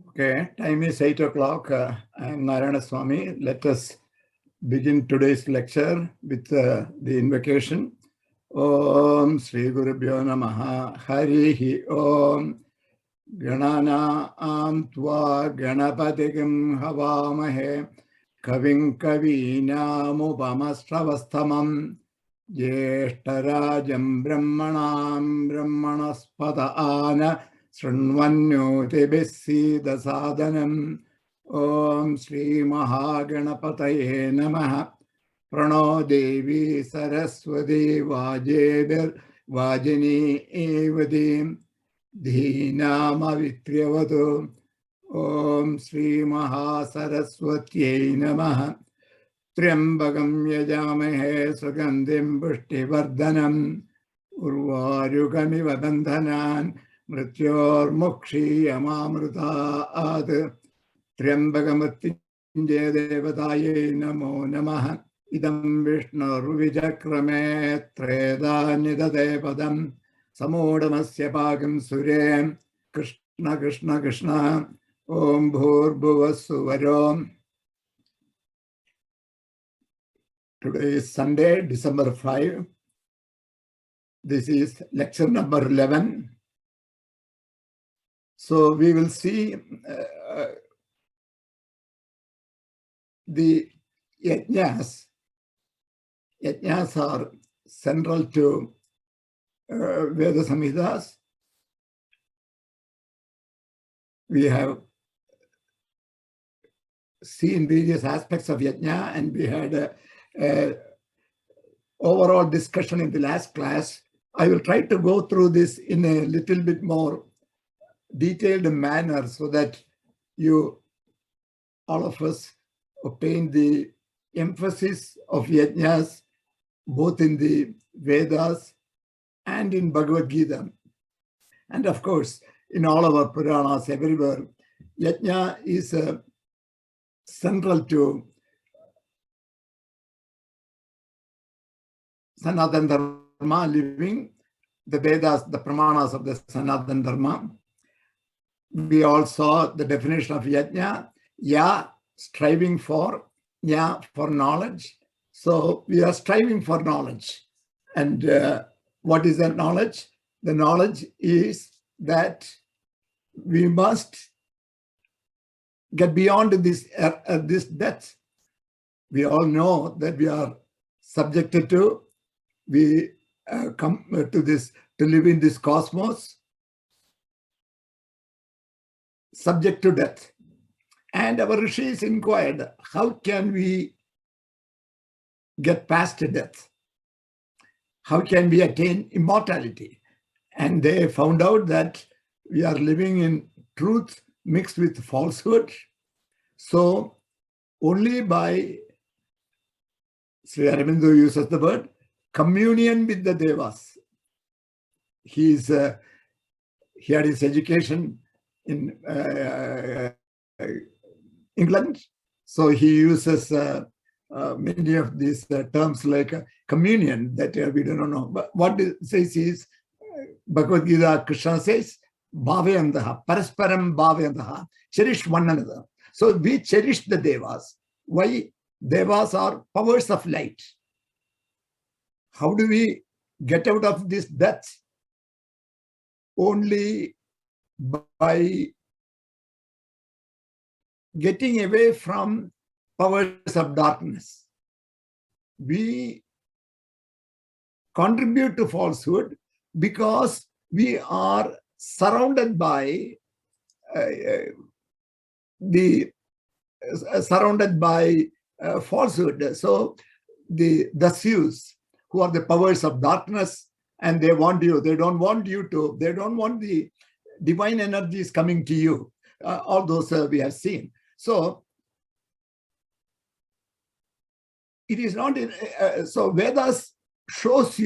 Okay, time is 8 o'clock. I am Narayana Swami. Let us begin today's lecture with the invocation. Om Sri Gurubhyo Namaha Harihi Om Ganana Tva Ganapatigam Havamahe Kavim Kavinamupamastravastamam Jeshtarajam Brahmanam Brahmanaspada Ana Srinvanyotibhisida Sadhanam Om Sri Mahaganapataye Namaha Prano Devi Saraswati Vajini Evadim Dhinama Vitriyavatu Om Sri Mahasaraswatyai Namaha Triambagam Yajamahe Sugandhim Pushtivardhanam Urvarugamiva Bandhanan Mrityor Mokshi Yamamritaat Triambagamattinjaya Devataye Namo Namaha Idam Vishnu Ruvijakrame Treda Nidade Padam Samodamasya Pagam Surem Krishna Krishna Krishna Om Bhur Today is Sunday, December 5. This is lecture number 11. So we will see the yajnas. Yajnas are central to Veda Samhitas. We have seen various aspects of yajna, and we had overall discussion in the last class. I will try to go through this in a little bit more detailed manner so that all of us, obtain the emphasis of yajnas both in the Vedas and in Bhagavad Gita. And of course, in all our Puranas, everywhere, yajna is central to Sanatana Dharma, living the Vedas, the Pramanas of the Sanatana Dharma. We all saw the definition of yajna, ya, striving for, ya, for knowledge. So we are striving for knowledge. And what is that knowledge? The knowledge is that we must get beyond this death. We all know that we are subjected to, we come to live in this cosmos, subject to death. And our rishis inquired, how can we get past death? How can we attain immortality? And they found out that we are living in truth mixed with falsehood. So only by, Sri Aurobindo uses the word, communion with the Devas. He had his education in England. So he uses many of these terms like communion that we don't know. But what it says is, Bhagavad Gita, Krishna says, Bhaveyandaha, Parasparam Bhaveyandaha, cherish one another. So we cherish the Devas. Why? Devas are powers of light. How do we get out of this death? Only by getting away from powers of darkness. We contribute to falsehood because we are surrounded by falsehood. So the Dasyus, who are the powers of darkness, and they want don't want the divine energies coming to you. All those we have seen. So it is not so Vedas shows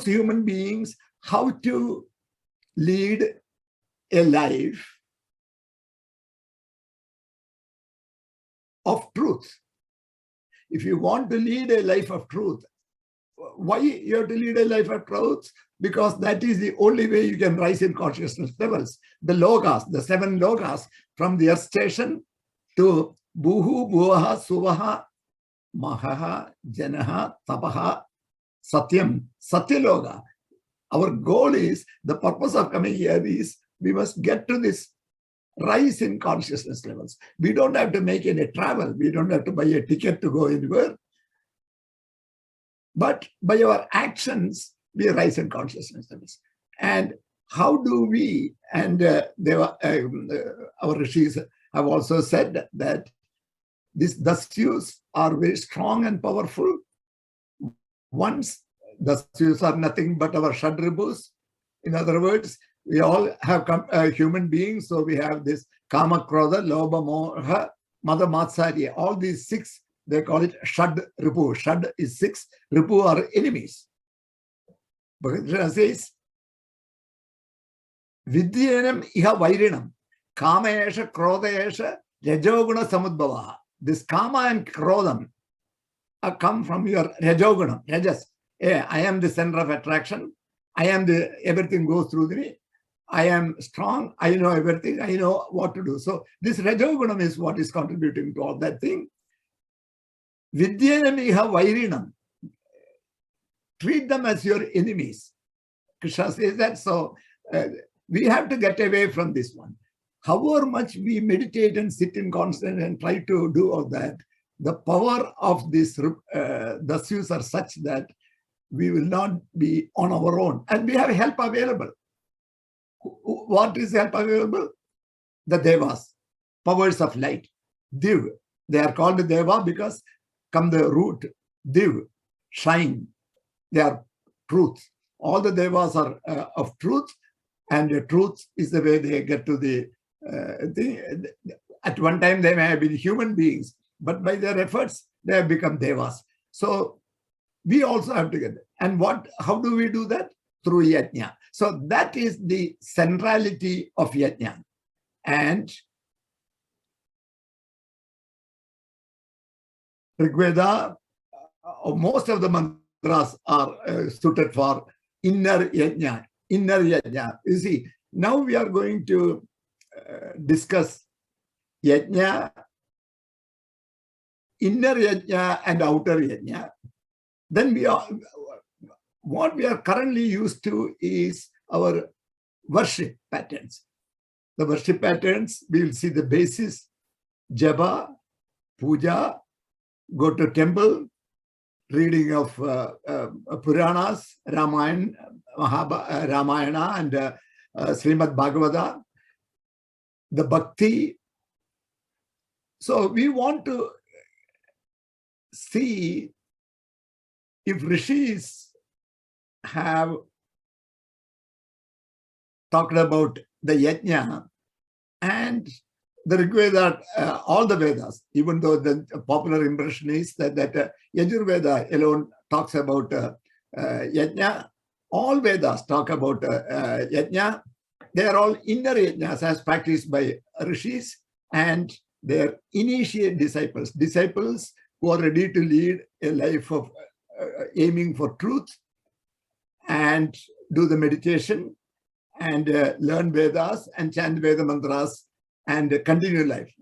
human beings how to lead a life of truth. If you want to lead a life of truth, why you have to lead a life of truth? Because that is the only way you can rise in consciousness levels. The logas, the 7 logas, from the earth station to Buhu, Bhuvaha, Suvaha, Mahaha, Janaha, Tapaha, Satyam, Satyaloga. Our goal is, the purpose of coming here is, we must get to this rise in consciousness levels. We don't have to make any travel. We don't have to buy a ticket to go anywhere. But by our actions, we rise in consciousness levels. And how do we, and our rishis have also said that these dasyus are very strong and powerful. Once, dasyus are nothing but our shadribus. In other words, we all have human beings, so we have this kama, krodha, lobha, moha, mada, matsarya. All these 6, they call it shad ripu. Shad is 6, ripu are enemies. Bhagavad says, Vidyanam iha vairinam, kama esha, krodha esha, rajoguna samudbhava. This kama and krodham come from your rajogunam, rajas. Yeah, I am the center of attraction. I am everything goes through me. I am strong. I know everything. I know what to do. So this rajogunam is what is contributing to all that thing. Vidyanam iha vairinam. Treat them as your enemies. Krishna says that. So we have to get away from this one. However much we meditate and sit in constant and try to do all that, the power of this dasyus are such that we will not be on our own. And we have help available. What is help available? The devas, powers of light. Div. They are called deva because come the root, div, shine. They are truth. All the devas are of truth, and the truth is the way they get to the at one time they may have been human beings, but by their efforts, they have become devas. So we also have to get it. And how do we do that? Through yajna. So that is the centrality of yajna. And Rigveda, most of the mantras are suited for inner yajna. Inner yajna. You see, now we are going to discuss yajna, inner yajna and outer yajna. Then what we are currently used to is our worship patterns. The worship patterns, we will see the basis, japa, puja, go to temple, reading of Puranas, Ramayana and Srimad Bhagavata, the bhakti. So we want to see if rishis have talked about the yajna and the Rigveda, all the Vedas, even though the popular impression is that Yajurveda alone talks about yajna, all Vedas talk about yajna. They are all inner yajnas as practiced by rishis and their initiate disciples, disciples who are ready to lead a life of aiming for truth and do the meditation and learn Vedas and chant Veda mantras and continue life.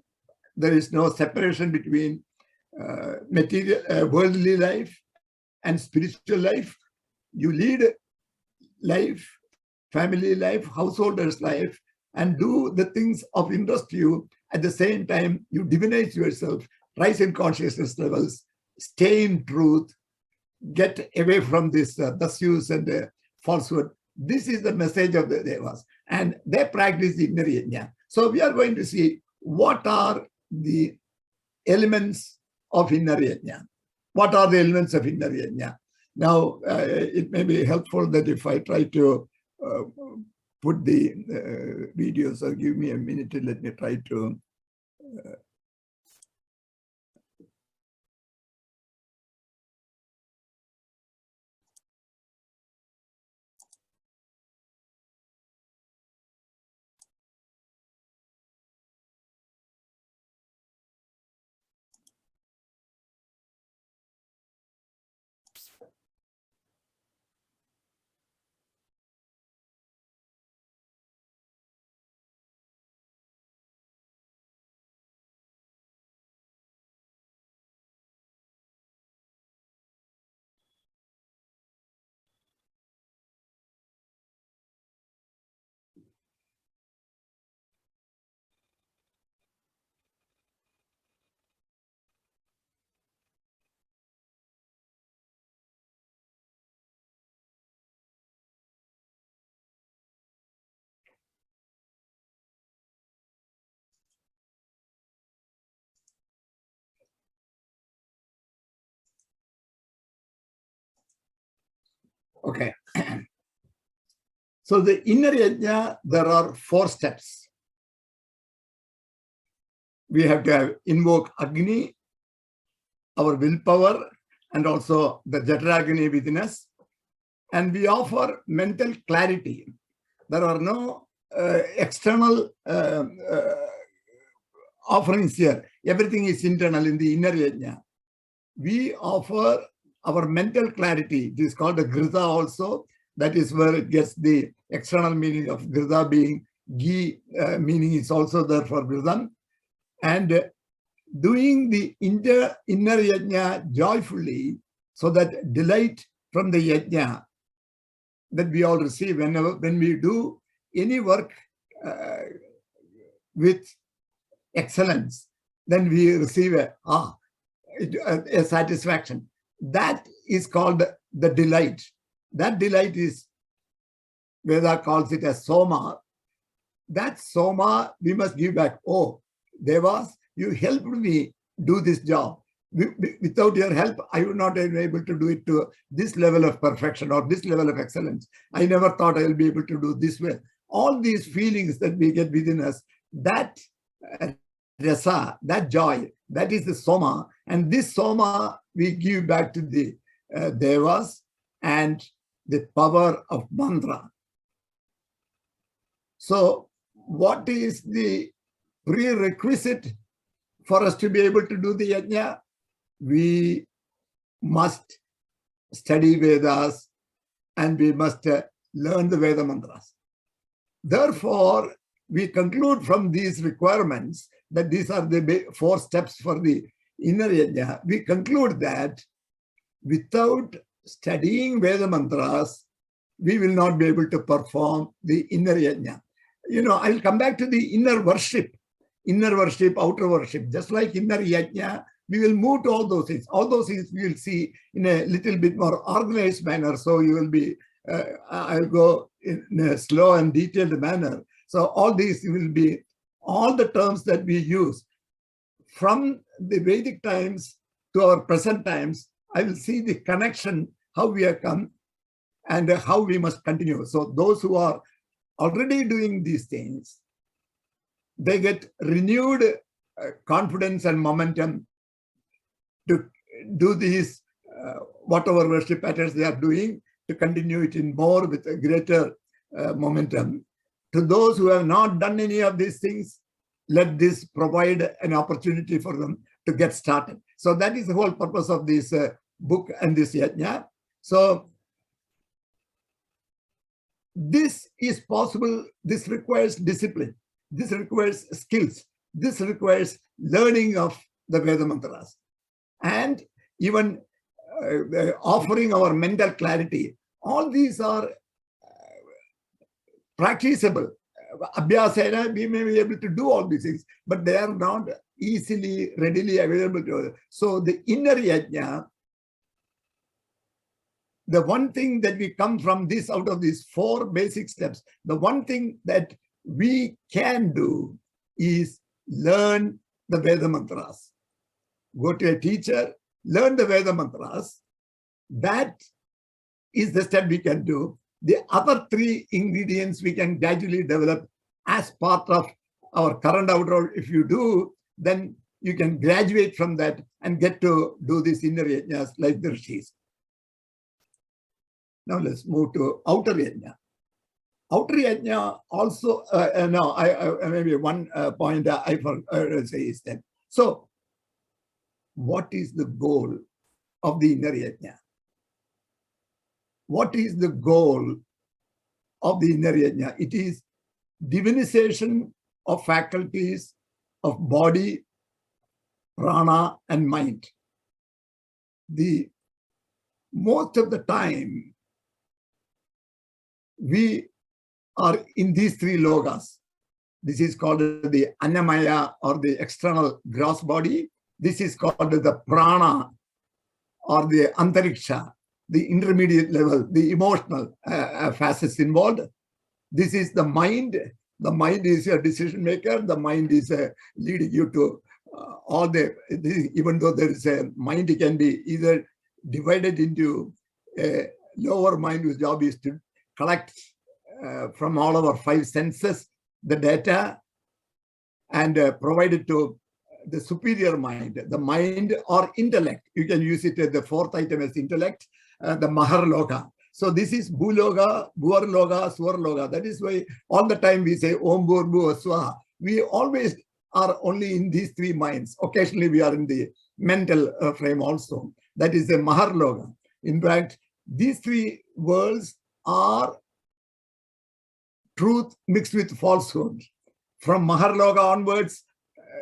There is no separation between material, worldly life and spiritual life. You lead life, family life, householder's life, and do the things of interest to you. At the same time, you divinize yourself, rise in consciousness levels, stay in truth, get away from this dasyus and falsehood. This is the message of the Devas. And they practice the inner yajna. So we are going to see what are the elements of inner yajna. What are the elements of inner yajna? Now, it may be helpful that if I try to put the video, so give me a minute and let me try to Okay. So the inner yajna, there are 4 steps. We have to invoke Agni, our willpower, and also the Jataragni within us. And we offer mental clarity. There are no external offerings here. Everything is internal in the inner yajna. We offer our mental clarity. It is called a Grita also. That is where it gets the external meaning of Grita being ghee, meaning is also there for Gritam. And doing the inner yajna joyfully, so that delight from the yajna that we all receive when we do any work with excellence, then we receive a satisfaction. That is called the delight. That delight is, Veda calls it as Soma. That Soma we must give back. Oh, Devas, you helped me do this job. Without your help, I would not have been able to do it to this level of perfection or this level of excellence. I never thought I will be able to do this well. All these feelings that we get within us, that rasa, that joy, that is the Soma. And this Soma we give back to the Devas and the power of mantra. So what is the prerequisite for us to be able to do the yajna? We must study Vedas and we must learn the Veda mantras. Therefore, we conclude from these requirements that these are the 4 steps for the inner yajna. We conclude that without studying Veda mantras, we will not be able to perform the inner yajna. You know, I'll come back to the inner worship, outer worship. Just like inner yajna, we will move to all those things. All those things we will see in a little bit more organized manner. So you will be, I'll go in a slow and detailed manner. So all these will be all the terms that we use from the Vedic times to our present times. I will see the connection, how we have come and how we must continue. So those who are already doing these things, they get renewed confidence and momentum to do these, whatever worship patterns they are doing, to continue it in more with a greater momentum. To those who have not done any of these things, let this provide an opportunity for them to get started. So that is the whole purpose of this book and this yajna. So this is possible. This requires discipline. This requires skills. This requires learning of the Veda mantras. And even offering our mental clarity. All these are practicable. Abhyasena, we may be able to do all these things, but they are not easily, readily available to us. So the inner yajna, the one thing that we come from this, out of these 4 basic steps, the one thing that we can do is learn the Veda mantras. Go to a teacher, learn the Veda mantras. That is the step we can do. The other 3 ingredients we can gradually develop as part of our current outer. If you do, then you can graduate from that and get to do these inner yajnas like the rishis. Now let's move to outer yajna. Outer yajna also, no, I maybe one point I forgot to say is that. So, what is the goal of the inner yajna? What is the goal of the inner yajna? It is divinization of faculties of body, prana, and mind. Most of the time, we are in these 3 lokas. This is called the Annamaya, or the external gross body. This is called the prana, or the antariksha, the intermediate level, the emotional facets involved. This is the mind. The mind is a decision maker. The mind is leading you to all even though there is a mind, can be either divided into lower mind whose job is to collect from all our 5 senses the data and provide it to the superior mind, the mind or intellect. You can use it as the 4th item as intellect, the Maharloka. So this is Bhuloka, Bhuvarloka, Swarloka. That is why all the time we say Om Bhurbu Swaha. We always are only in these 3 minds. Occasionally we are in the mental frame also. That is the Maharloka. In fact, these 3 worlds are truth mixed with falsehood. From Maharloka onwards,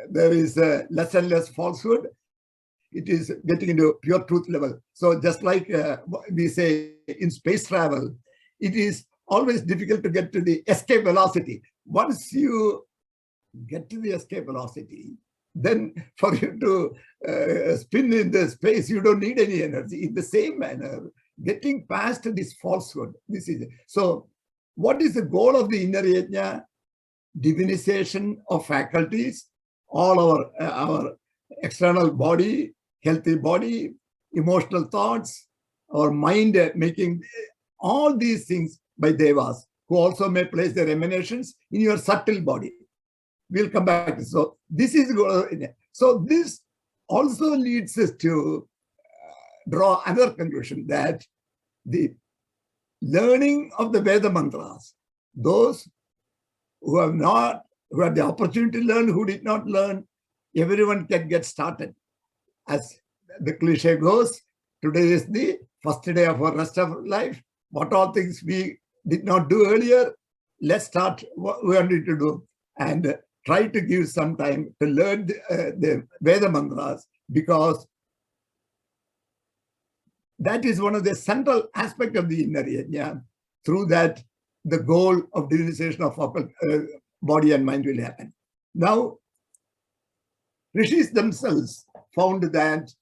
there is less and less falsehood. It is getting into pure truth level. So just like we say in space travel, it is always difficult to get to the escape velocity. Once you get to the escape velocity, then for you to spin in the space, you don't need any energy. In the same manner, getting past this falsehood, this is it. So what is the goal of the inner yajna? Divinization of faculties, all our external body, healthy body, emotional thoughts, our mind making all these things by devas, who also may place their emanations in your subtle body. We'll come back to this. So this is so this also leads us to draw another conclusion, that the learning of the Veda mantras, those who have the opportunity to learn, who did not learn, everyone can get started. As the cliche goes, today is the first day of our rest of life. What all things we did not do earlier, let's start what we are going to do and try to give some time to learn the Veda mantras, because that is one of the central aspects of the inner yajna. Through that, the goal of divinization of body and mind will happen. Now, Rishis themselves found that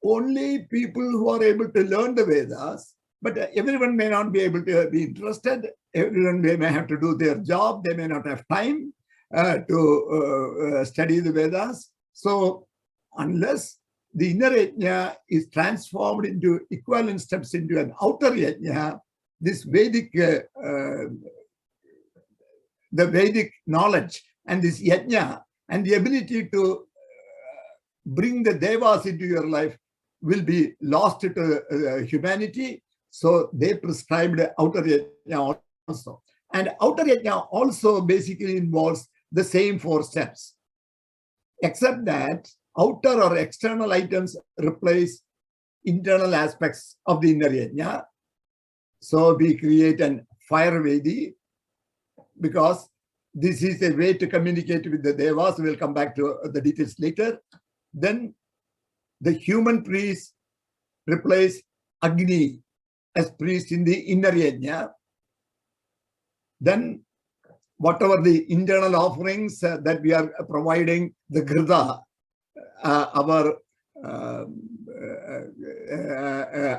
only people who are able to learn the Vedas, but everyone may not be able to be interested, everyone may have to do their job, they may not have time to study the Vedas. So unless the inner yajna is transformed into equivalent steps into an outer yajna, this Vedic, the Vedic knowledge and this yajna and the ability to bring the devas into your life will be lost to humanity. So they prescribed outer yajna also. And outer yajna also basically involves the same 4 steps, except that outer or external items replace internal aspects of the inner yajna. So we create an fire Vedi, because this is a way to communicate with the devas. We'll come back to the details later. Then the human priests replace Agni as priest in the inner yajna. Then whatever the internal offerings that we are providing, the Grida,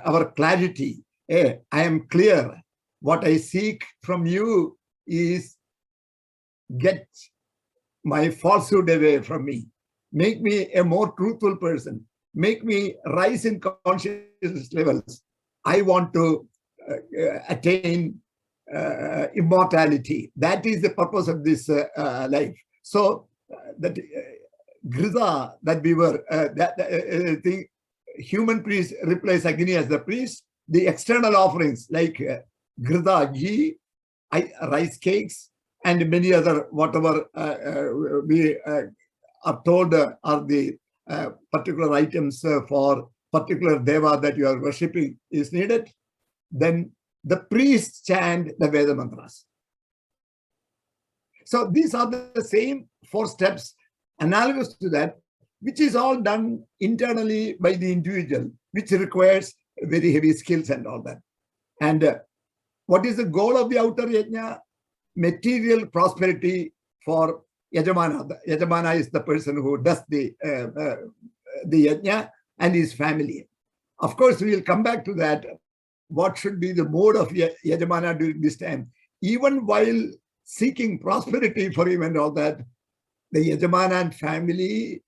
our clarity. Hey, I am clear. What I seek from you is get my falsehood away from me. Make me a more truthful person. Make me rise in consciousness levels. I want to attain immortality. That is the purpose of this life. So that Grida that we were, the human priests replace Agni as the priest. The external offerings like Grida, ghee, rice cakes, and many other whatever we are told are the particular items for particular deva that you are worshipping is needed. Then the priests chant the Veda mantras. So these are the same 4 steps analogous to that, which is all done internally by the individual, which requires very heavy skills and all that. And what is the goal of the outer yajna? Material prosperity for Yajamana. The Yajamana is the person who does the yajna and his family. Of course, we will come back to that. What should be the mode of Yajamana during this time? Even while seeking prosperity for him and all that, the Yajamana and family,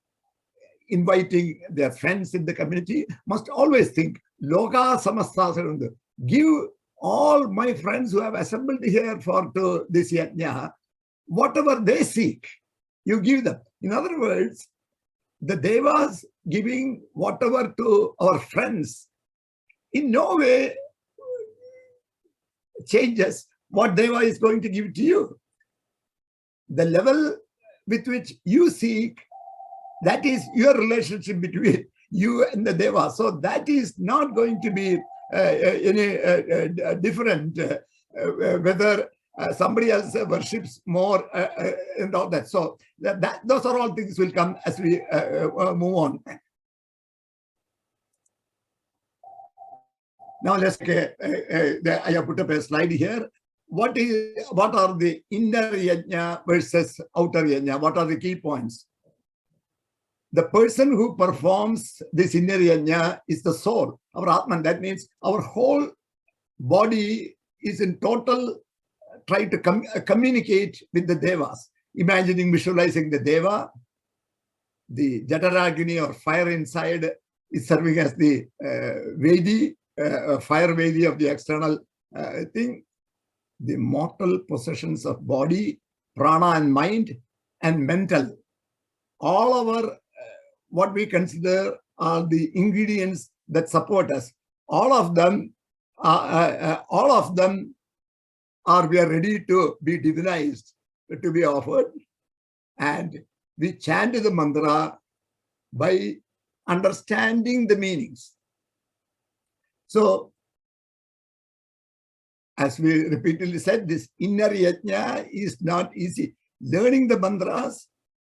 inviting their friends in the community, must always think, Loka Samasta, give all my friends who have assembled here for to this yajna, whatever they seek, you give them. In other words, the Devas giving whatever to our friends in no way changes what Deva is going to give to you. The level with which you seek, that is your relationship between you and the Deva. So that is not going to be any different whether somebody else worships more and all that. So those are all things will come as we move on. Now let's I have put up a slide here. What are the inner yajna versus outer yajna? What are the key points? The person who performs this inner yajna is the soul, our Atman. That means our whole body is in total try to communicate with the Devas, imagining, visualizing the Deva. The Jataragni or fire inside is serving as the Vedi, fire Vedi of the external thing. The mortal possessions of body, prana and mind, and mental. All our, what we consider are the ingredients that support us. All of them we are ready to be divinized, to be offered. And we chant the mantra by understanding the meanings. So, as we repeatedly said, this inner yajna is not easy. Learning the mantras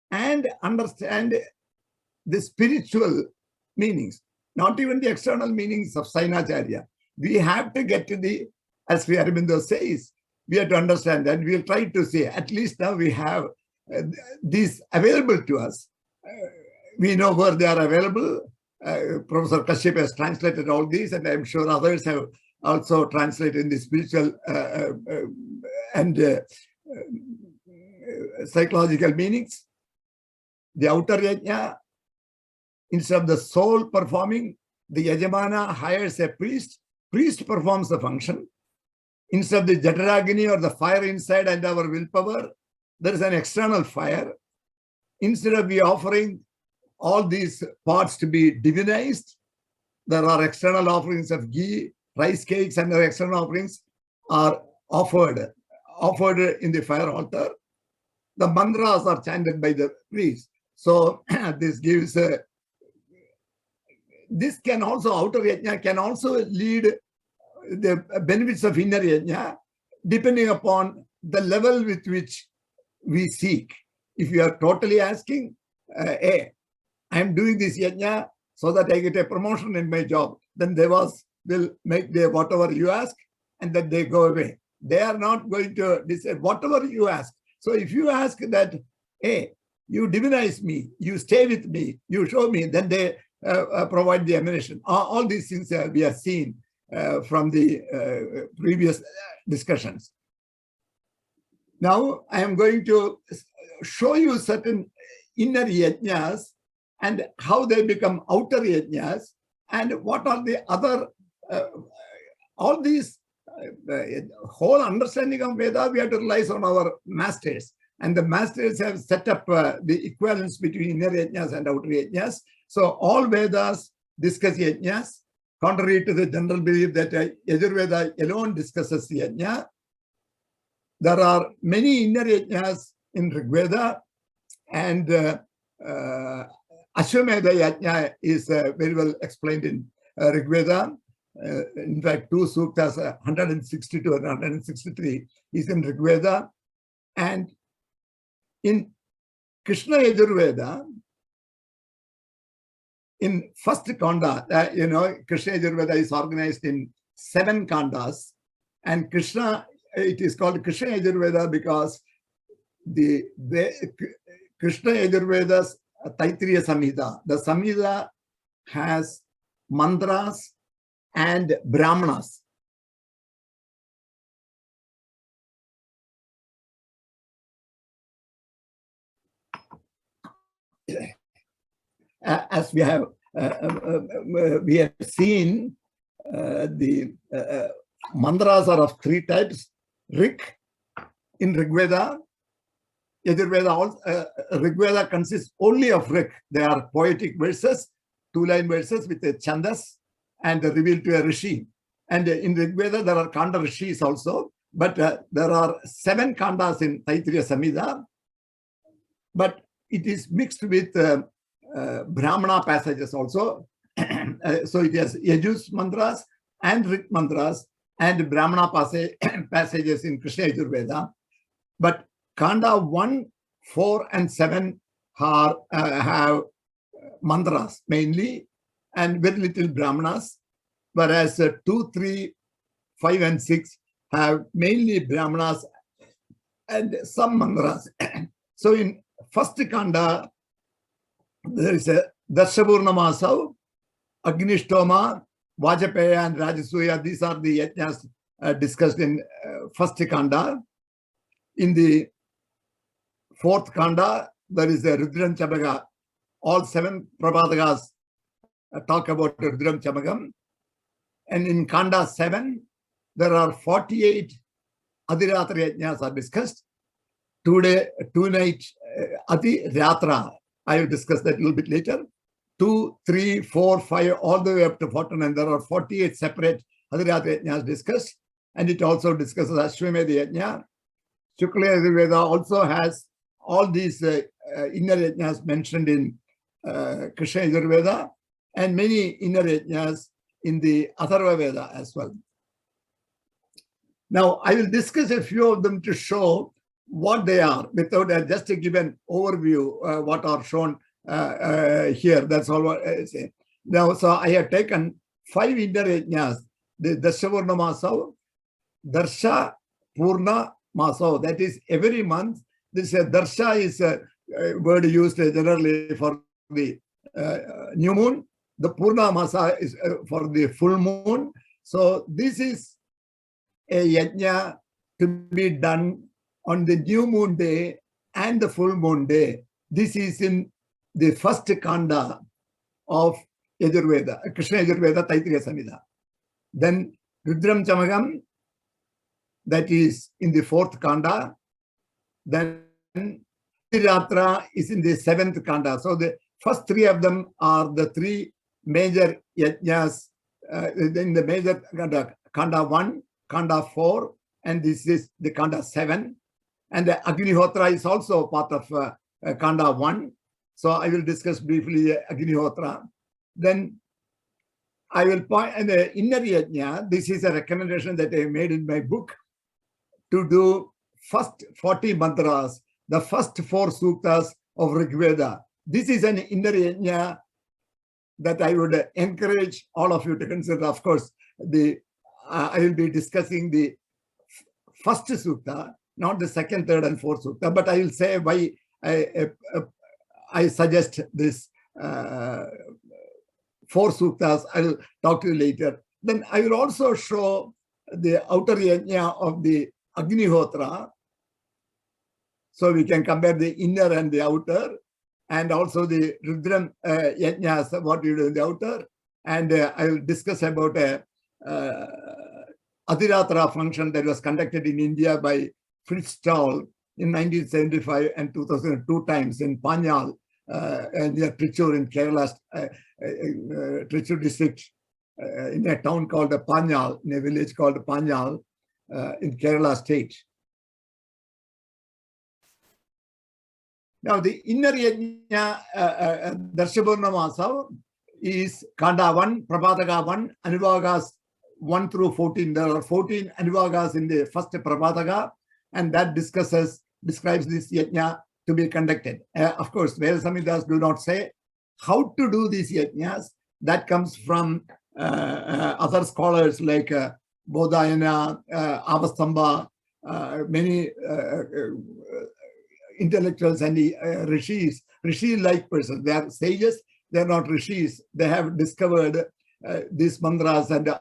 and understand the spiritual meanings, not even the external meanings of Sainacharya. We have to get to the, as Sri Aurobindo says, we have to understand that. We'll try to say, at least now we have these available to us. We know where they are available. Professor Kashyap has translated all these, and I'm sure others have also translated in the spiritual and psychological meanings. The outer yajna, instead of the soul performing, the yajamana hires a priest. Priest performs the function. Instead of the Jataragni or the fire inside and our willpower, there is an external fire. Instead of we offering all these parts to be divinized, there are external offerings of ghee, rice cakes, and other external offerings are offered in the fire altar. The mantras are chanted by the priest. So this gives this can also, outer yajna can also lead the benefits of inner yajna, depending upon the level with which we seek. If you are totally asking, hey, I am doing this yajna so that I get a promotion in my job, then Devas will make the whatever you ask, and then they go away. They are not going to decide whatever you ask. So if you ask that, hey, you divinize me, you stay with me, you show me, then they provide the emanation. All these things we have seen from the previous discussions. Now I am going to show you certain inner yajnas and how they become outer yajnas, and what are the other, all these whole understanding of Veda, we have to rely on our masters. And the masters have set up the equivalence between inner yajnas and outer yajnas. So all Vedas discuss yajnas, contrary to the general belief that Yajurveda alone discusses yajna. There are many inner yajnas in Rigveda, and Ashwamedha yajna is very well explained in Rigveda. In fact, 2 suktas, 162 and 163, is in Rigveda. And in Krishna Yajurveda, in first kanda, Krishna Yajurveda is organized in 7 kandas, and Krishna, it is called Krishna Yajurveda because the Krishna Yajurveda's Taittiriya Samhita, the Samhita has mantras and brahmanas. As we have seen, the mantras are of three types. Rik in Rigveda, Yajurveda, Rigveda consists only of Rik. They are poetic verses, 2-line verses with a chandas and revealed to a rishi. And in Rigveda, there are Kanda rishis also, but there are 7 Kandas in Taittiriya Samhita, but it is mixed with Brahmana passages also. So it has Yajus mantras and Rik mantras and Brahmana passages in Krishna Yajurveda. But Kanda 1, 4, and 7 have mantras mainly and very little Brahmanas, whereas 2, 3, 5, and 6 have mainly Brahmanas and some mantras. So in first Kanda, there is a Darshavurnamasav, Agnishtoma, Vajapeya, and Rajasuya. These are the yajnas discussed in first Kanda. In the fourth Kanda, there is a Rudram Chamaga. All 7 Prabhatagas talk about Rudram Chamagam. And in Kanda 7, there are 48 Adhiratra yajnas are discussed. 2-night Adhiratra, I will discuss that a little bit later. 2, 3, 4, 5, all the way up to 49. There are 48 separate Adhiratra yajnas discussed. And it also discusses Ashwamedha yajna. Shukla Yajurveda also has all these inner yajnas mentioned in Krishna Yajurveda and many inner yajnas in the Atharva Veda as well. Now, I will discuss a few of them to show what they are without just to give an overview what are shown here. That's all what I say. Now, so I have taken 5 inner yajnas, the Darshavurna Masav, Darsha Purna Masav, that is every month. This Darsha is a word used generally for the new moon. The Purna Masa is for the full moon. So this is a yajna to be done on the new moon day and the full moon day. This is in the first Kanda of Yajurveda, Krishna Yajurveda, Taittiriya Samhita. Then Rudram Chamagam, that is in the 4th Kanda. Then Adhiratra is in the 7th Kanda. So the first 3 of them are the 3 major yajnas in the major Kanda, Kanda 1, Kanda 4, and this is the Kanda 7. And the Agnihotra is also part of Kanda 1. So I will discuss briefly Agnihotra. Then I will point in the inner yajna. This is a recommendation that I made in my book to do first 40 mantras, the first 4 suktas of Rigveda. This is an inner yajna that I would encourage all of you to consider. Of course, I will be discussing the first sukta, not the 2nd, 3rd, and 4th sukta, but I will say why I suggest this 4 suktas. I will talk to you later. Then I will also show the outer yajna of the Agnihotra, so we can compare the inner and the outer, and also the Rudram yajnas, what we do in the outer. And I will discuss about a Adhiratra function that was conducted in India by Fritz Stahl in 1975 and 2002 times in Panyal, near Trichur in Kerala, Trichur district, in a town called Panyal, in a village called Panyal, in Kerala state. Now, the inner yajna, Darshavurna Masav, is Kanda 1, Prabhataka 1, Anuvagas 1 through 14. There are 14 Anuvagas in the first Prabhataka, and that describes this yajna to be conducted. Of course, Veda Samhitas do not say how to do these yajnas. That comes from other scholars like Bodhayana, Avastamba, many intellectuals and rishis, rishi-like persons. They are sages, they are not rishis. They have discovered these mantras and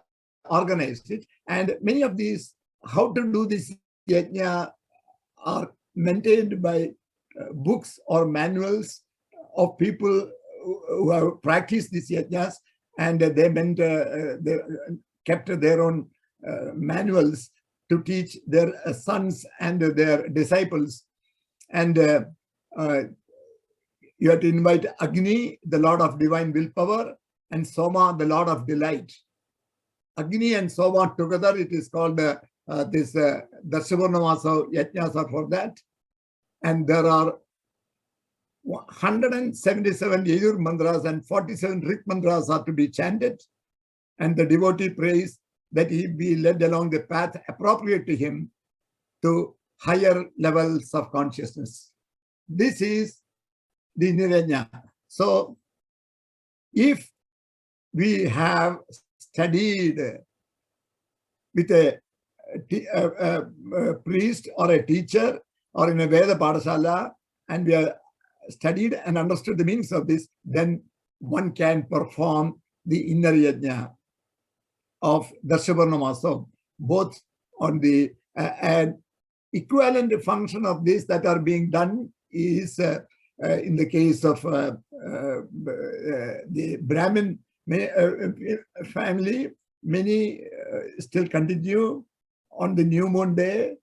organized it. And many of these, how to do this yajna, are maintained by books or manuals of people who have practiced these yajnas, and they meant kept their own manuals to teach their sons and their disciples. And you have to invite Agni, the Lord of divine willpower, and Soma, the Lord of delight. Agni and Soma together, it is called this Darshavurnamasa Yajnas are for that. And there are 177 Yajur mantras and 47 Rik mantras are to be chanted. And the devotee prays that he be led along the path appropriate to him to higher levels of consciousness. This is the Nirajna. So if we have studied with a priest or a teacher or in a Veda Padashala, and we have studied and understood the meanings of this, then one can perform the inner yajna of Darshavurnamasa, both on the and equivalent function of this that are being done is in the case of the Brahmin family, many still continue on the new moon day.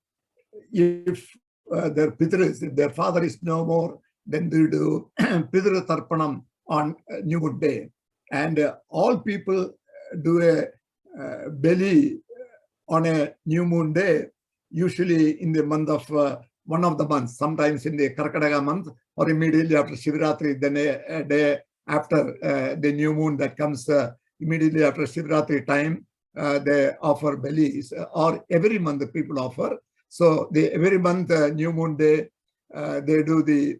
If their Pitras, if their father is no more, then they do Pitra Tarpanam on new moon day. And all people do a beli on a new moon day, usually in the month of one of the months, sometimes in the Karkadaga month or immediately after Shivratri, then a day after the new moon that comes immediately after Shivratri time, they offer belis, or every month the people offer. So every month, new moon day, they do the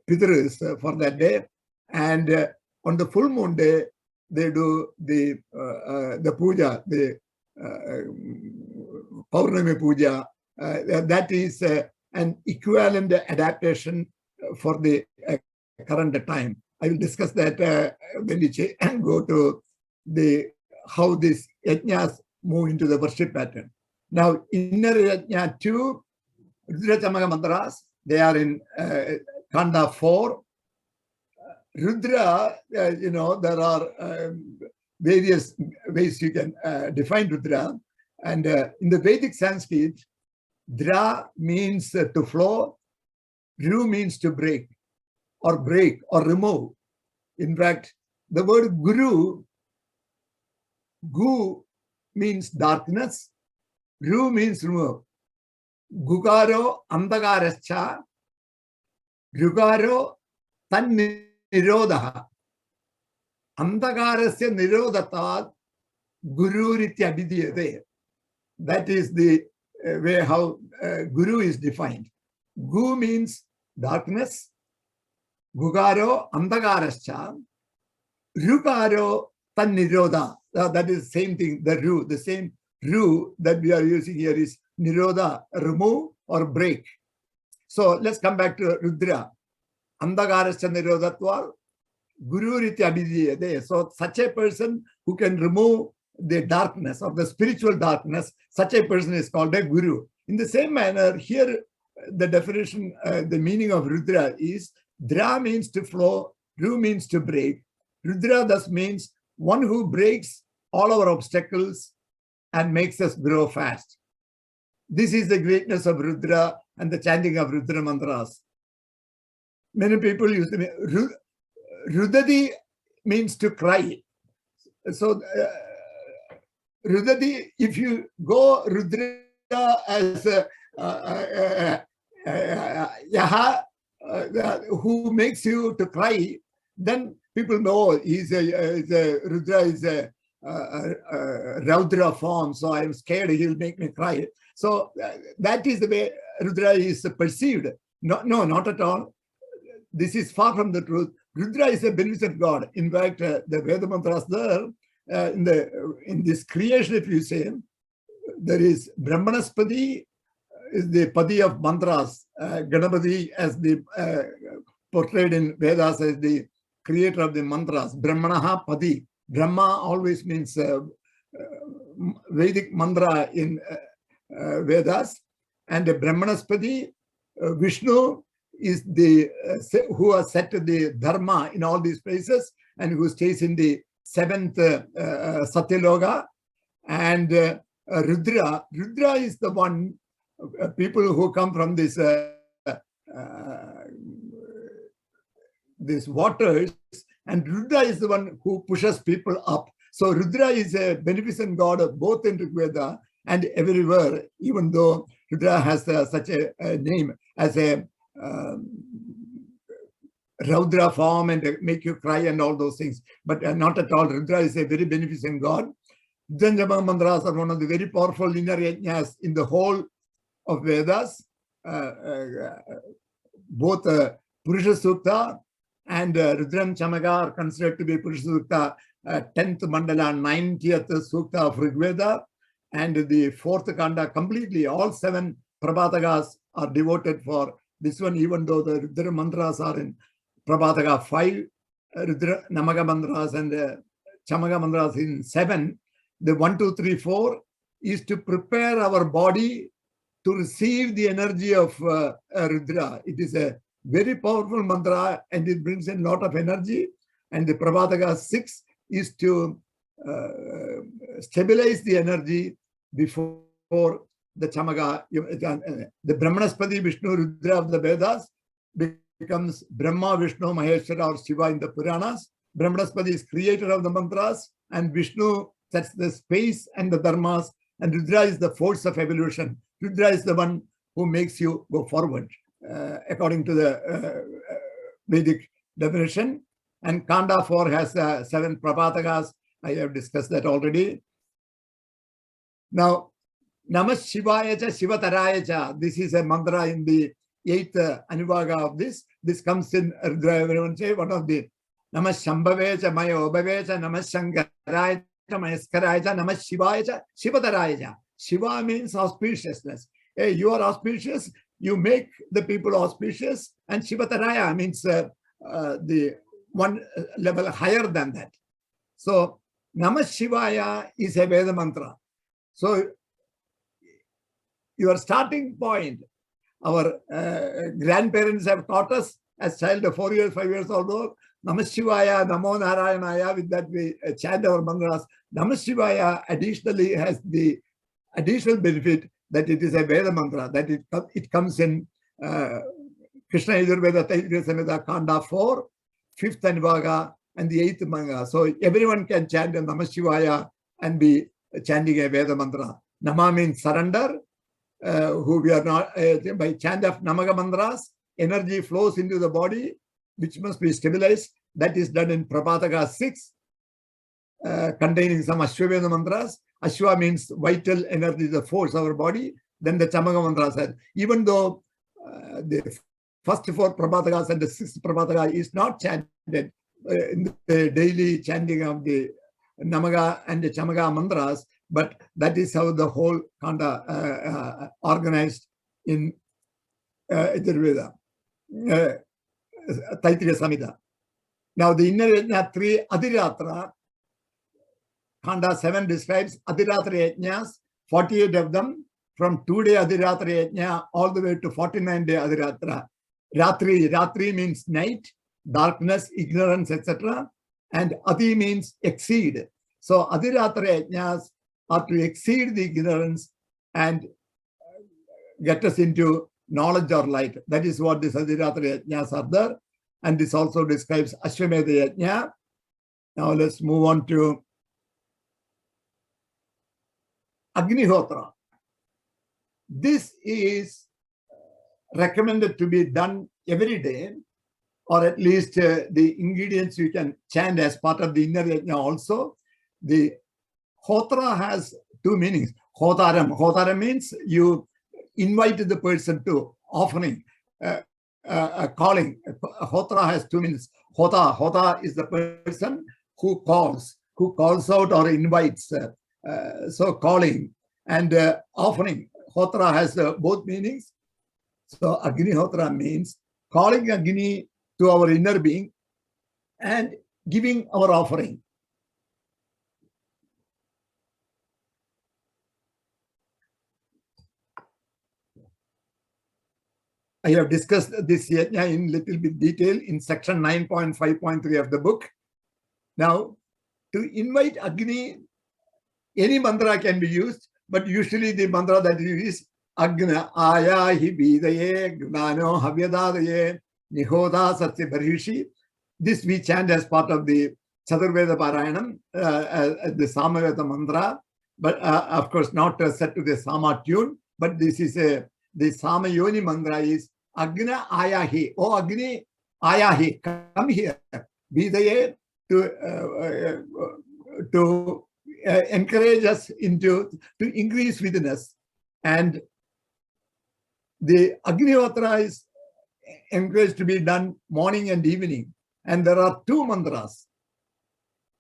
Pitras for that day. And on the full moon day, they do the puja, the Paurnami puja. That is an equivalent adaptation for the current time. I will discuss that when we go to how these yajnas move into the worship pattern. Now, inner yajna 2, Rudra Chamaga mantras, they are in Kanda 4. Rudra, there are various ways you can define Rudra. And in the Vedic Sanskrit, Dra means to flow, Ru means to break or remove. In fact, the word Guru, Gu means darkness, Ru means remove. Gugaro Andagarascha, Gugaro Tan Nirodha. Andagarasya Nirodhatat Gururitya Abhidhyate. That is the way how Guru is defined. Gu means darkness, Gugaro Andagarascha, Rugaro Tan Nirodha. That is the same thing, the same Ru that we are using here is Nirodha, remove or break. So let's come back to Rudra. Andagarascha Nirodhatva, Guru Ritya Abhidhyate. So such a person who can remove the darkness of the spiritual darkness, such a person is called a Guru. In the same manner, here the definition, the meaning of Rudra is Dra means to flow, Ru means to break. Rudra thus means one who breaks all our obstacles and makes us grow fast. This is the greatness of Rudra and the chanting of Rudra mantras. Many people use the Rudadi means to cry. So Rudadi, if you go Rudra as Yaha, who makes you to cry, then people know Rudra is a Raudra form, so I'm scared he'll make me cry. So that is the way Rudra is perceived. No, not at all. This is far from the truth. Rudra is a beneficent God. In fact, the Veda mantras there, in this creation, if you say, there is Brahmanaspati, is the Padi of mantras, Ganapati as the portrayed in Vedas as the creator of the mantras, Brahmanaha Padi. Brahma always means Vedic mantra in Vedas, and Brahmanaspati, Vishnu is the who has set the dharma in all these places and who stays in the seventh Satyaloka. And Rudra is the one, people who come from this these waters, and Rudra is the one who pushes people up. So Rudra is a beneficent god of both in Rigveda and everywhere, even though Rudra has such a name as a Raudra form and make you cry and all those things. But not at all. Rudra is a very beneficent god. Janjama mantras are one of the very powerful linear yajnas in the whole of Vedas. Both Purusha Sukta and Rudram Chamaka are considered to be Purusha Sukta 10th Mandala, 90th Sukta of Rigveda, and the 4th Kanda completely. All 7 Prabhatagas are devoted for this one, even though the Rudra mantras are in Prabhataka 5, Rudra Namaga mantras and Chamaka mantras in 7. The 1, 2, 3, 4 is to prepare our body to receive the energy of Rudra. It is a very powerful mantra and it brings in a lot of energy. And the Prabhataka 6 is to stabilize the energy before the Chamaka. The Brahmanaspati Vishnu Rudra of the Vedas becomes Brahma, Vishnu, Maheshwara or Shiva in the Puranas. Brahmanaspati is creator of the mantras and Vishnu sets the space and the dharmas, and Rudra is the force of evolution. Rudra is the one who makes you go forward, according to the Vedic definition. And Kanda 4 has 7 Prabhatakas. I have discussed that already. Now, Namah Shivaya cha Shivataraya cha. This is a mantra in the 8th Anuvaga of this. This comes in Rudra, everyone say, one of the Namah Shambhave cha Maya Obhave cha Namah Shankaraya cha Mayaskaraya cha Namah Shivaya cha Shivataraya cha. Shiva means auspiciousness. Hey, you are auspicious, you make the people auspicious, and Shivataraya means the one level higher than that. So Namah Shivaya is a Veda mantra. So your starting point, our grandparents have taught us as child of 4 years, 5 years old, Namah Shivaya, Namo Narayanaya, with that we chant our mantras. Namah Shivaya additionally has the additional benefit that it is a Veda mantra, that it comes in Krishna Yajurveda Taittiriya Samhita Kanda 4, 5th Anuvaga, and the 8th Manga. So everyone can chant Namah Shivaya and be chanting a Veda mantra. Nama means surrender, who we are not, by chant of Namaga mantras, energy flows into the body, which must be stabilized. That is done in Prabhataka 6, containing some Ashwaveda mantras. Ashwa means vital energy, the force of our body. Then the Chamaka mantra said, even though the first 4 Prabhatakas and the 6th Prabhataka is not chanted in the daily chanting of the Namaga and the Chamaka mantras, but that is how the whole Kanda organized in Yajurveda, Taittiriya Samhita. Now the inner yajna 3, Adhiratra, Kanda 7 describes Adhiratra yajnas, 48 of them, from 2-day Adhiratra yajna all the way to 49-day Adhiratra. Ratri means night, darkness, ignorance, etc. And Adi means exceed. So Adhiratra yajnas are to exceed the ignorance and get us into knowledge or light. That is what this Adhiratra yajnas are there. And this also describes Ashwamedha yajna. Now let's move on to Agnihotra. This is recommended to be done every day, or at least the ingredients you can chant as part of the inner yajna also. The Hotra has 2 meanings. Hotaram means you invite the person to offering, calling. Hotra has 2 meanings. Hota is the person who calls out or invites. So calling and offering. Hotra has both meanings. So Agnihotra means calling Agni to our inner being and giving our offering. I have discussed this yajna in little bit detail in section 9.5.3 of the book. Now, to invite Agni, any mantra can be used, but usually the mantra that you use, Agna ayahi bidaye gnano havyadadaye nihoda satya barishi. This we chant as part of the Chaturveda Parayanam, the Samaveda mantra, but of course not set to the Sama tune, but this is the Samayoni mantra is Agna ayahi. Oh Agni ayahi, come here. Bidaye to encourage us to increase within us. And the Agnihotra is encouraged to be done morning and evening. And there are two mantras.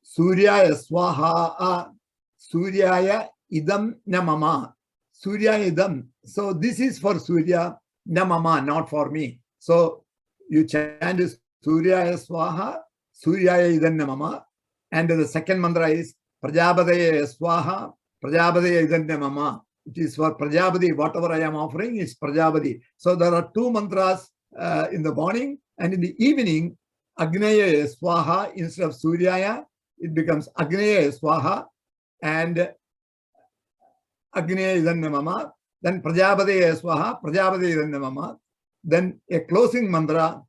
Suryaya Swaha, Suryaya Idam Namama. Surya Idam. So this is for Surya Namama, not for me. So you chant Suryaya Swaha, Suryaya Idam Namama. And the second mantra is Prajapadaye Swaha, Prajapadaye Idam Namama. It is for Prajapati. Whatever I am offering is Prajapati. So there are two mantras in the morning, and in the evening, Agneya Swaha instead of Suryaya, it becomes Agneya Swaha and Agneya Idam Namama. Then Prajapadaye Swaha, Prajapati Idam Namama. Then a closing mantra,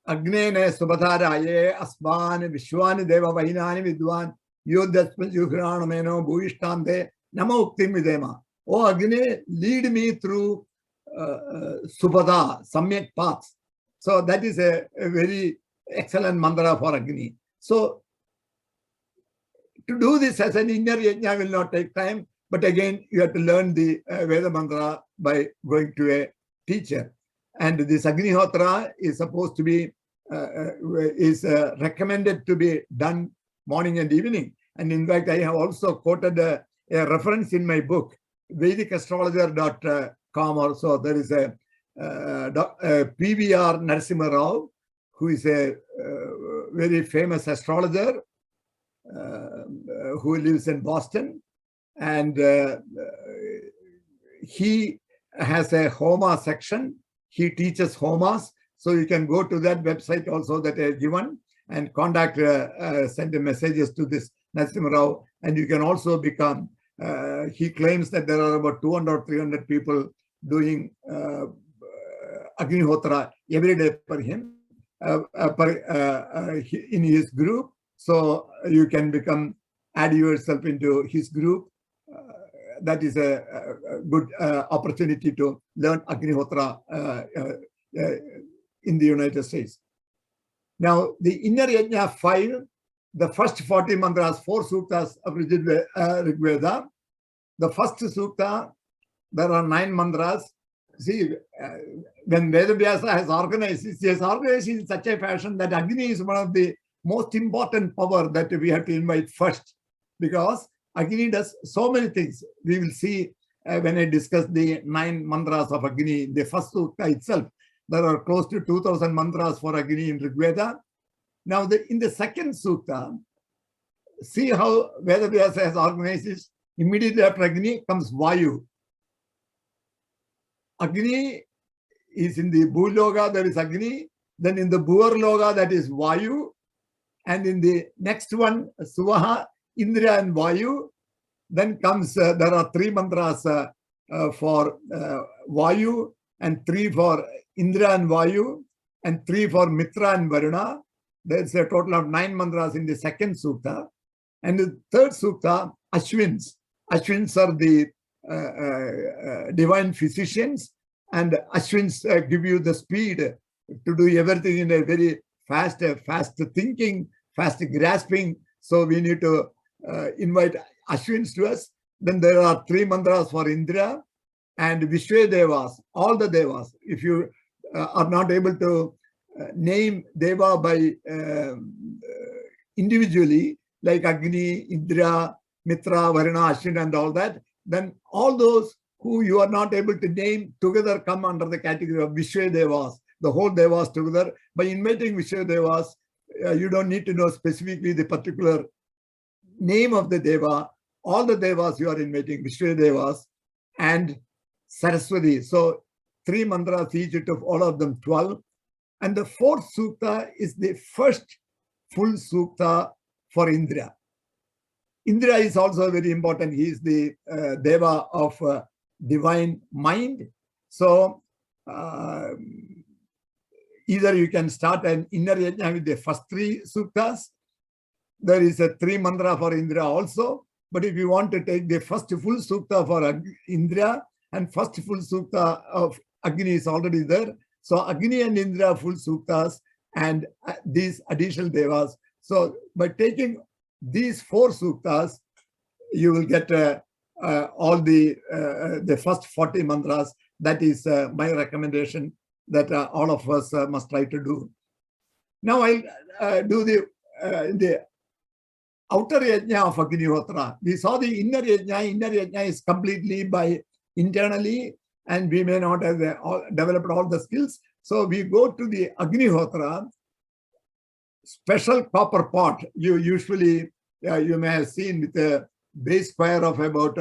Agnene Subhadharaye Asman Vishwani Deva Vahinani Vidwan Yodhasma Yuhranameno Bhuishtante Nama Uktim Videma. Oh Agni, lead me through Subhada, Samyak paths. So that is a very excellent mantra for Agni. So to do this as an inner yajna will not take time, but again, you have to learn the Veda mantra by going to a teacher. And this Agnihotra is supposed to be, recommended to be done morning and evening. And in fact, I have also quoted a reference in my book, VedicAstrologer.com also. There is a PVR Narasimha Rao, who is a very famous astrologer who lives in Boston. And he has a Homa section. He teaches Homas. So you can go to that website also that I have given and contact, send messages to this Narasimha Rao. And you can also become, he claims that there are about 200 or 300 people doing Agnihotra every day for him in his group. So you can add yourself into his group. That is a good opportunity to learn Agnihotra in the United States. Now, the Inner Yajna 5, the first 40 mantras, 4 suktas of Rigveda. The first sukta, there are 9 mantras. See, when Vedavyasa has organized, he has organized in such a fashion that Agni is one of the most important power that we have to invite first, because Agni does so many things. We will see when I discuss the 9 mantras of Agni, the first sukta itself. There are close to 2,000 mantras for Agni in Rigveda. Now, in the second sukta, see how Vedavyasa has organized this. Immediately after Agni comes Vayu. Agni is in the Bhuloga, there is Agni. Then in the Bhuvarloga, that is Vayu. And in the next one, Suvaha, Indra and Vayu. Then comes, there are 3 mantras for Vayu, and 3 for Indra and Vayu, and 3 for Mitra and Varuna. There's a total of 9 mantras in the second sukta. And the third sukta, Ashwins. Ashwins are the divine physicians, and Ashwins give you the speed to do everything in a very fast thinking, fast grasping. So we need to invite Ashwins to us. Then there are 3 mantras for Indra and Vishwe Devas, all the Devas. If you are not able to name Deva by individually, like Agni, Indra, Mitra, Varuna, Ashwin and all that, then all those who you are not able to name together come under the category of Vishwe Devas, the whole Devas together. By inviting Vishwe Devas, you don't need to know specifically the particular name of the Deva. All the Devas you are inviting, Vishwe Devas and Saraswati. So 3 mantras each, of all of them 12. And the 4th sukta is the first full sukta for Indra. Indra is also very important. He is the Deva of divine mind. So either you can start an inner yajna with the first 3 suktas. There is a 3 mantra for Indra also. But if you want to take the first full sukta for Indra and first full sukta of Agni is already there. So Agni and Indra full suktas and these additional devas. So by taking these 4 suktas, you will get all the first 40 mantras. That is my recommendation that all of us must try to do. Now I'll do the outer yajna of Agnihotra. We saw the inner yajna. Inner yajna is completely by internally, and we may not have developed all the skills. So we go to the Agnihotra, special copper pot. You usually, you may have seen with a base square of about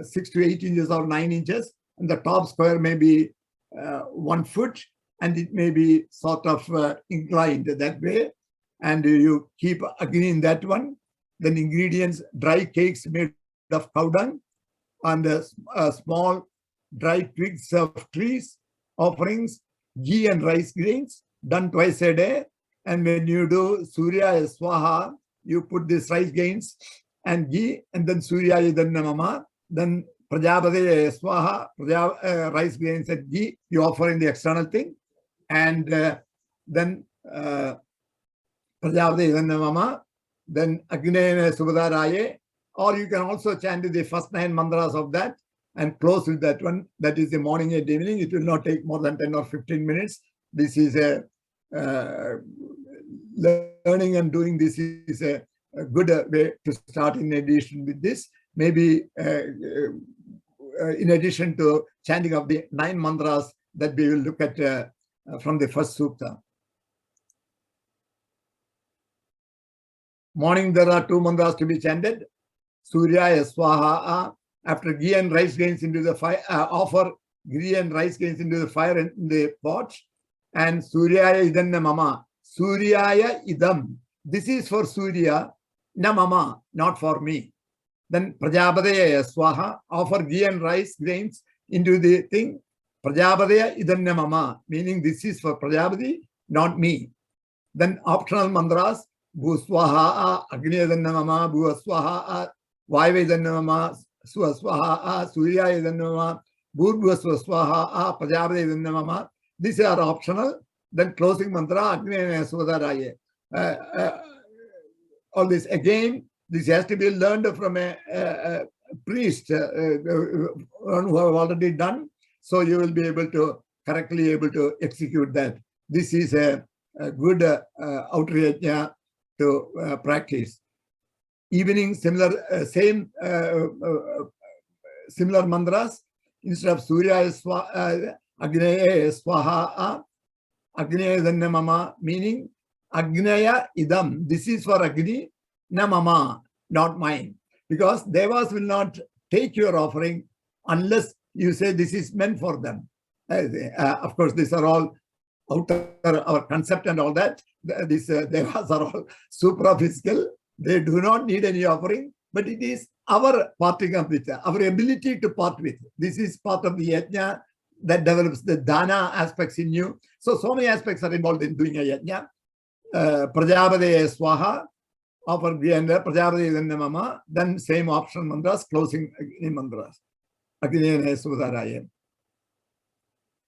6 to 8 inches or 9 inches, and the top square may be 1 foot, and it may be sort of inclined that way. And you keep Agni in that one. Then ingredients, dry cakes made of cow dung, and small dry twigs of trees, offerings, ghee and rice grains, done twice a day. And when you do Surya Swaha, you put these rice grains and ghee, and then Surya Idannamama, then Prajapati Swaha, rice grains and ghee, you offer in the external thing. And then Prajapati Idannamama, then Agnayana Subhadaraye, or you can also chant the first 9 mantras of that and close with that one. That is the morning and evening. It will not take more than 10 or 15 minutes. This is a learning and doing this is a good way to start in addition with this. Maybe in addition to chanting of the 9 mantras that we will look at from the first sukta. Morning, there are 2 mantras to be chanted. Surya Swaha. After ghee and rice grains into the fire, offer ghee and rice grains into the fire in the pot. And Suryaya Idanna Mama. Suryaya Idam. This is for Surya, na Mama, not for me. Then Prajapataya Swaha. Offer ghee and rice grains into the thing. Prajapataya Idanna Mama. Meaning this is for Prajapati, not me. Then optional mantras. Bhuswaha, Agni Idanna Mama, Bhuswaha, Vayva Idanna Mama, Swaswaha, Surya Idanna Mama, Bhurvaswaha, Prajapati Idanna Mama. These are optional. Then closing mantra, Agni Swadaraye. All this again, this has to be learned from a priest who have already done. So you will be able to correctly able to execute that. This is a good outer yajna to practice. Evening, similar, similar mantras. Instead of Surya Agnaya Swaha, Agnaya Idanna Mama, meaning Agnaya Idam. This is for Agni, na Mama, not mine. Because Devas will not take your offering unless you say this is meant for them. Of course, these are all outer our concept and all that. These Devas are all supraphysical. They do not need any offering, but it is our parting of it, our ability to part with. This is part of the yajna that develops the dana aspects in you. So many aspects are involved in doing a yajna. Prajapati Swaha, offer Gyanda, Prajapati Idanna Mama, then same optional mantras, closing mantras. Agnayana Sudharaya.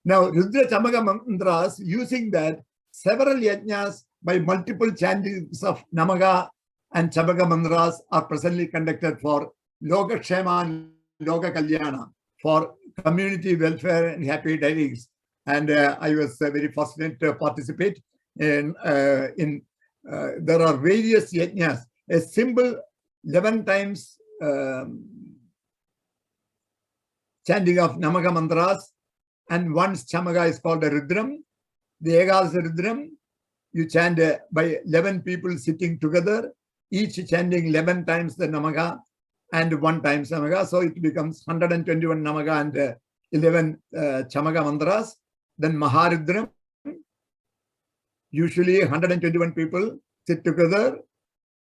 Now, Rudra Chamaga mantras, using that, several yajnas by multiple chantings of Namaga and Chamaga mantras are presently conducted for Loka Kshema and Loka Kalyana, for community welfare and happy days. And I was very fortunate to participate in there are various yajnas. A symbol 11 times chanting of Namaga mantras, and once Chamaga is called a Rudram. The Egadasi Rudram, you chant by 11 people sitting together, each chanting 11 times the Namaga and 1 time Chamaga. So it becomes 121 Namaga and 11 Chamaga mantras. Then Maharudram, usually 121 people sit together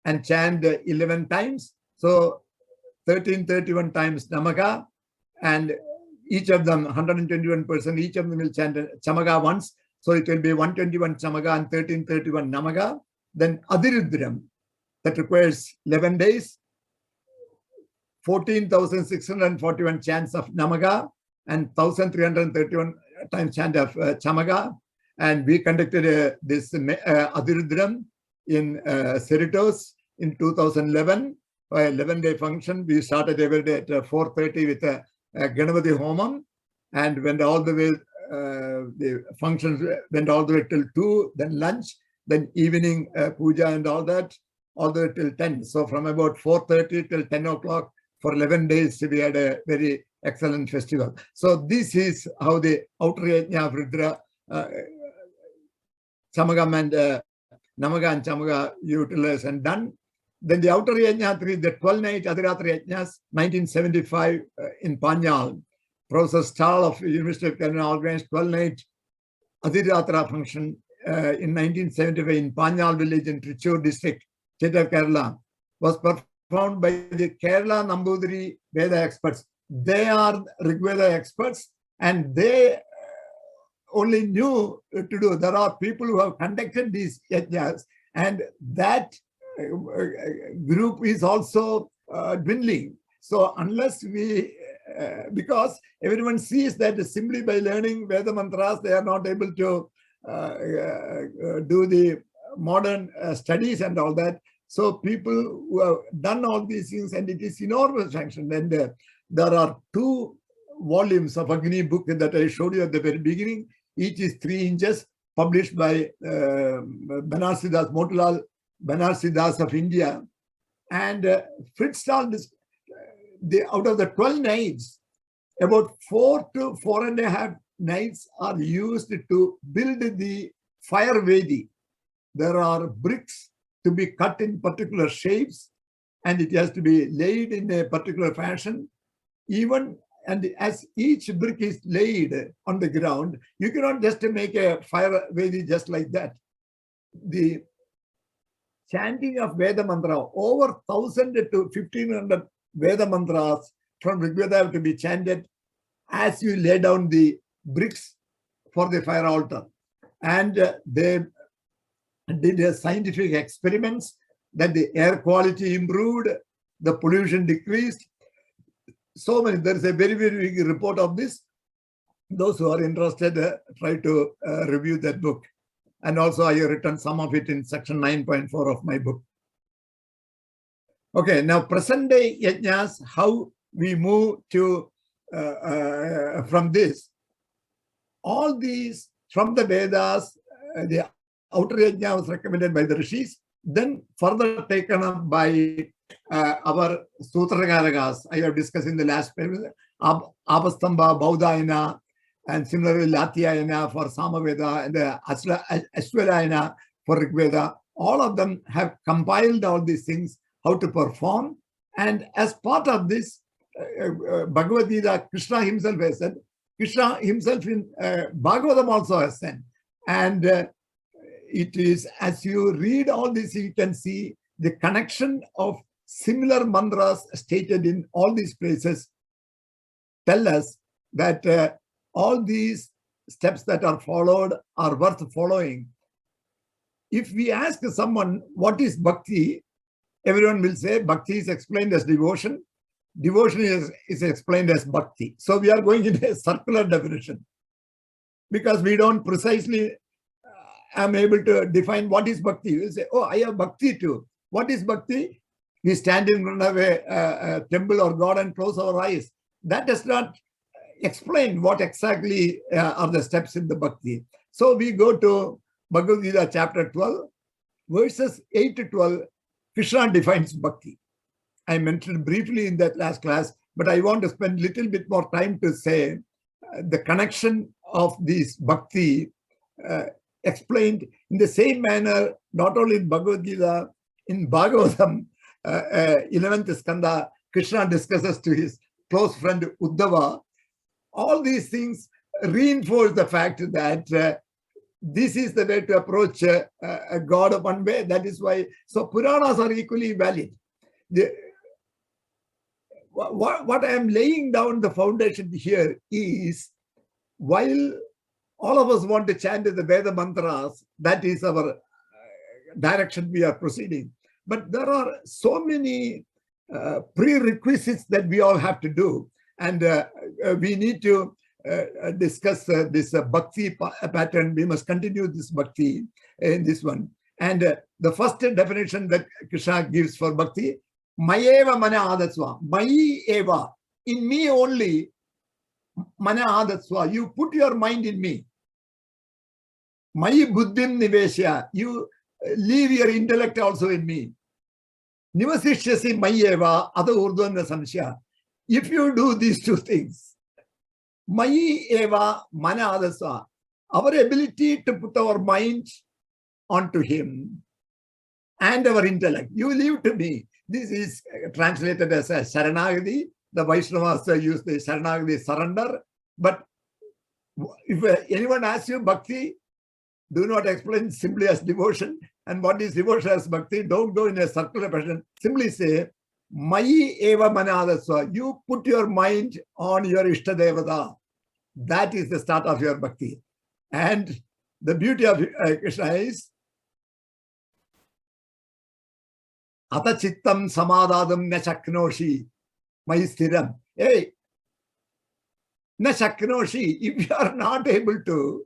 and chant 11 times. So 1331 times Namaga, and each of them, 121%, each of them will chant Chamaga once. So it will be 121 Chamaga and 1331 Namaga. Then Adhirudram, that requires 11 days, 14,641 chants of Namaga, and 1,331 times chant of Chamaga. And we conducted this Adhirudram in Cerritos in 2011, for an 11-day function. We started every day at 4:30 with a Ganapati Homam, and went all the way, the functions went all the way till 2, then lunch, then evening puja and all that, all the way till 10. So from about 4:30 till 10 o'clock for 11 days, we had a very excellent festival. So this is how the outer yajna of Rudra, Chamagam and Namaga and Chamaga utilized and done. Then the outer yajna 3, the 12-night Adhiratri yajnas, 1975 in Panjal. Professor Stahl of University of Kerala organized 12-night Adhiratra function in 1975 in Panjal village in Trichur district, state of Kerala. Was performed by the Kerala Nambudiri Veda experts. They are Rigveda experts, and they only knew to do. There are people who have conducted these yajnas, and that group is also dwindling. So unless we, because everyone sees that simply by learning Veda mantras, they are not able to do the modern studies and all that. So people who have done all these things, and it is enormous function. And there are 2 volumes of Agni book that I showed you at the very beginning. Each is 3 inches, published by Banarsi Das, Motilal Banarsi Das of India. And Fritz Stahl, out of the 12 nights, about 4 to 4.5 nights are used to build the fire Vedi. There are bricks to be cut in particular shapes, and it has to be laid in a particular fashion. Even, and as each brick is laid on the ground, you cannot just make a fire Vedi just like that. The chanting of Veda mantra, over 1,000 to 1,500 Veda mantras from Rigveda have to be chanted as you lay down the bricks for the fire altar. And they did scientific experiments that the air quality improved, the pollution decreased. So many, there is a very, very big report of this. Those who are interested, try to review that book. And also I have written some of it in section 9.4 of my book. Okay, now present day yajnas, how we move to from this. All these from the Vedas, the outer yajna was recommended by the rishis, then further taken up by our Sutragaragas. I have discussed in the last page, Abastamba, Baudayana, and similarly Latyayana for Samaveda, and Ashwarayana for Rigveda. All of them have compiled all these things, how to perform. And as part of this, Bhagavad Gita, Krishna himself has said, Krishna himself in Bhagavatam also has said. And it is, as you read all this, you can see the connection of similar mantras stated in all these places tell us that all these steps that are followed are worth following. If we ask someone, what is bhakti? Everyone will say bhakti is explained as devotion. Devotion is explained as bhakti. So we are going in a circular definition because we don't precisely am able to define what is bhakti. We say, oh, I have bhakti too. What is bhakti? We stand in front of a temple or God and close our eyes. That does not explain what exactly are the steps in the bhakti. So we go to Bhagavad Gita chapter 12, verses 8 to 12. Krishna defines bhakti. I mentioned briefly in that last class, but I want to spend a little bit more time to say the connection of this bhakti explained in the same manner, not only in Bhagavad Gita, in Bhagavatam, 11th Skanda, Krishna discusses to his close friend Uddhava. All these things reinforce the fact that this is the way to approach a God one way. That is why, so Puranas are equally valid. What I am laying down the foundation here is, while all of us want to chant the Veda mantras, that is our direction we are proceeding. But there are so many prerequisites that we all have to do. And we need to discuss this bhakti pattern. We must continue this bhakti in this one. And the first definition that Krishna gives for bhakti, Mayeva mana adatsva. Mayi eva. In me only. Mana adatsva. You put your mind in me. Mayi buddhim niveshya. You leave your intellect also in me. Nivasishyasi mayeva. Ada urdhana samshya. If you do these two things, Mayi eva mana adatsva. Our ability to put our mind onto him and our intellect. You leave to me. This is translated as a Sharanagati. The Vaishnavas use the Sharanagati, surrender. But if anyone asks you bhakti, do not explain simply as devotion. And what is devotion as bhakti? Don't go in a circular fashion. Simply say, Mayi eva manadasva. You put your mind on your Ishtadevata. That is the start of your bhakti. And the beauty of Krishna is, Ata chittam samadadam na shaknoshi mayi sthiram. Hey, na shaknoshi. If you are not able to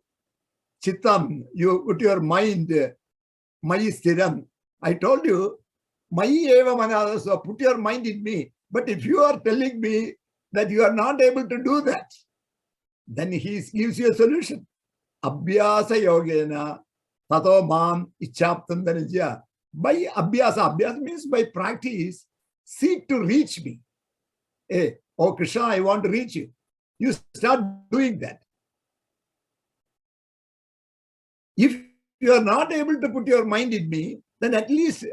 chittam, you put your mind mayi sthiram. I told you, mayi eva manadasva, put your mind in me. But if you are telling me that you are not able to do that, then he gives you a solution. Abhyasa yogena tato mam ichaptam dhanijya. By abhyasa, abhyasa means by practice, seek to reach me. Hey, oh Krishna, I want to reach you. You start doing that. If you are not able to put your mind in me, then at least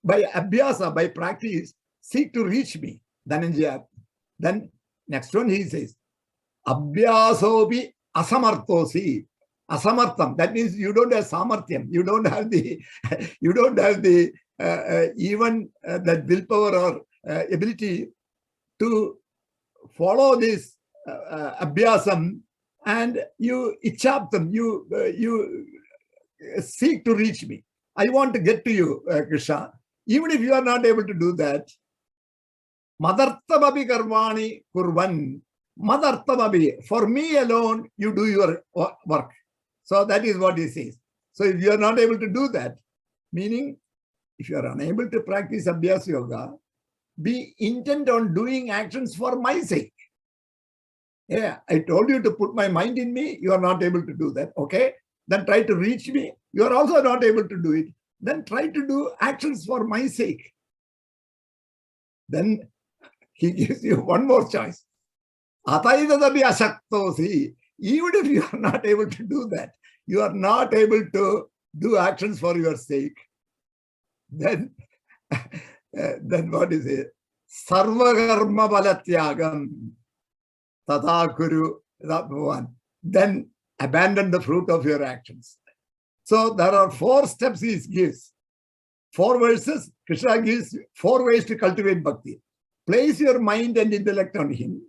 by abhyasa, by practice, seek to reach me. Dhananjaya. Then next one he says, abhyasobi asamartosi. Asamartham. That means you don't have samarthyam. You don't have the, even that willpower or ability to follow this abhyasam, and you ichaptam. You seek to reach me. I want to get to you, Krishna. Even if you are not able to do that, madartamabi karmani kurvan. Madartamabi. For me alone, you do your work. So that is what he says. So if you are not able to do that, meaning if you are unable to practice Abhyasa Yoga, be intent on doing actions for my sake. Yeah, I told you to put my mind in me. You are not able to do that. Okay. Then try to reach me. You are also not able to do it. Then try to do actions for my sake. Then he gives you one more choice. Ataidadabi asaktosi. Even if you are not able to do that, you are not able to do actions for your sake, then what is it? Sarvakarma balatyagam tata kuru bhavan. Then abandon the fruit of your actions. So there are 4 steps he gives. 4 verses, Krishna gives 4 ways to cultivate bhakti. Place your mind and intellect on him.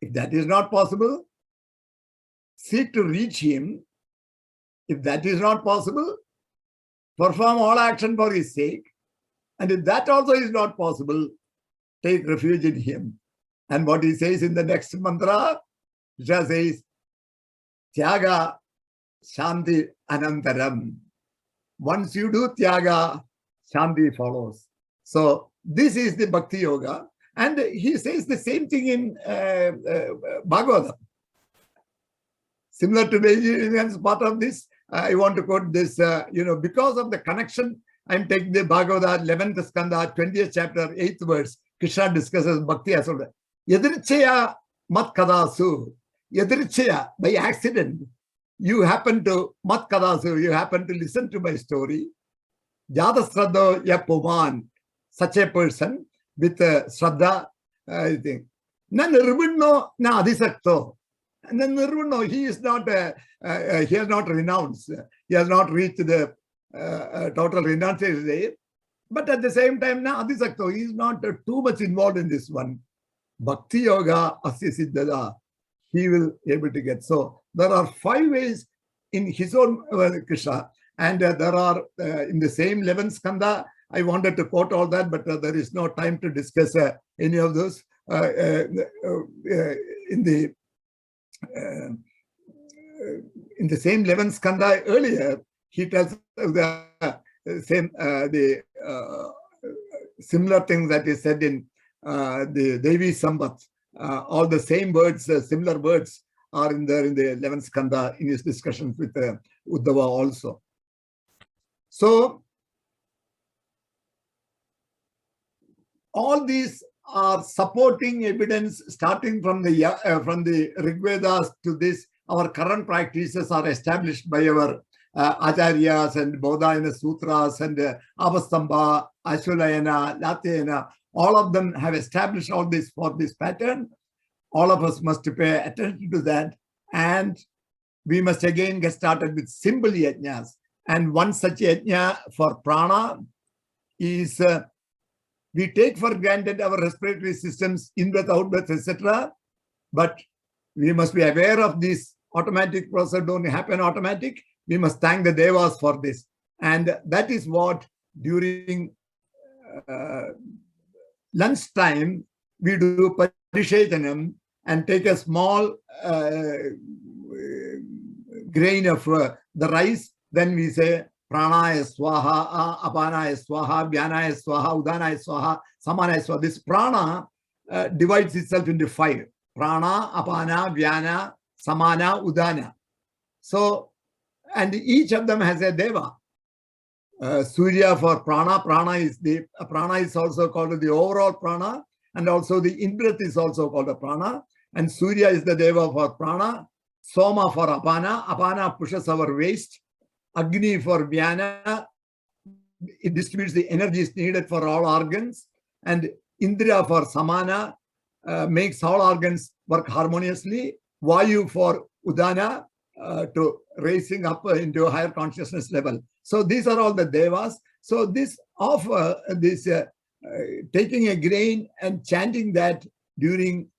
If that is not possible, seek to reach him. If that is not possible, perform all action for his sake. And if that also is not possible, take refuge in him. And what he says in the next mantra, Krishna says, Tyaga Shanti Anantaram. Once you do Tyaga, Shanti follows. So this is the Bhakti Yoga. And he says the same thing in Bhagavatam. Similar to the part of this, I want to quote this, because of the connection, I'm taking the Bhagavata, 11th skanda, 20th chapter, 8th verse. Krishna discusses Bhakti as well. Yadrichaya mat kadasu. Yadrichaya, by accident, you happen to mat kadasu, you happen to listen to my story. Jadasradho ya puman, such a person with Shraddha, I think. Na nirvinno na adhisakto. And then Nirvana, he is not, he has not renounced. He has not reached the total renunciation stage. But at the same time, now Adisakto, he is not too much involved in this one. Bhakti Yoga Asya Siddhada, he will able to get. So there are 5 ways in his own Krishna. And there are in the same 11 skanda, I wanted to quote all that, but there is no time to discuss any of those. In the same 11 skanda earlier, he tells the same similar things that is said in the Devi Sambat. All the same words, similar words are in there in the 11th skanda in his discussions with Uddhava also. So all these are supporting evidence starting from the Rig Vedas to this. Our current practices are established by our Acharyas and Bodhayana Sutras and Avastamba, Ashwalayana, Latyayana. All of them have established all this for this pattern. All of us must pay attention to that. And we must again get started with simple yajnas. And one such yajna for prana is we take for granted our respiratory systems, in-breath, out-breath, etc. But we must be aware of this automatic process don't happen automatic. We must thank the Devas for this. And that is what during lunchtime, we do Parishetanam and take a small grain of the rice. Then we say Pranaya Swaha, Apanaya Swaha, Vyanaya Swaha, Udanaya Swaha, Samanaya Swaha. This prana divides itself into 5. Prana, Apana, Vyana, Samana, Udana. So, and each of them has a Deva. Surya for prana. Prana is also called the overall prana, and also the in-breath is also called a prana. And Surya is the Deva for prana. Soma for Apana. Apana pushes our waste. Agni for Vyana. It distributes the energies needed for all organs. And Indriya for Samana makes all organs work harmoniously. Vayu for Udana to raising up into a higher consciousness level. So these are all the Devas. So this offer, taking a grain and chanting that during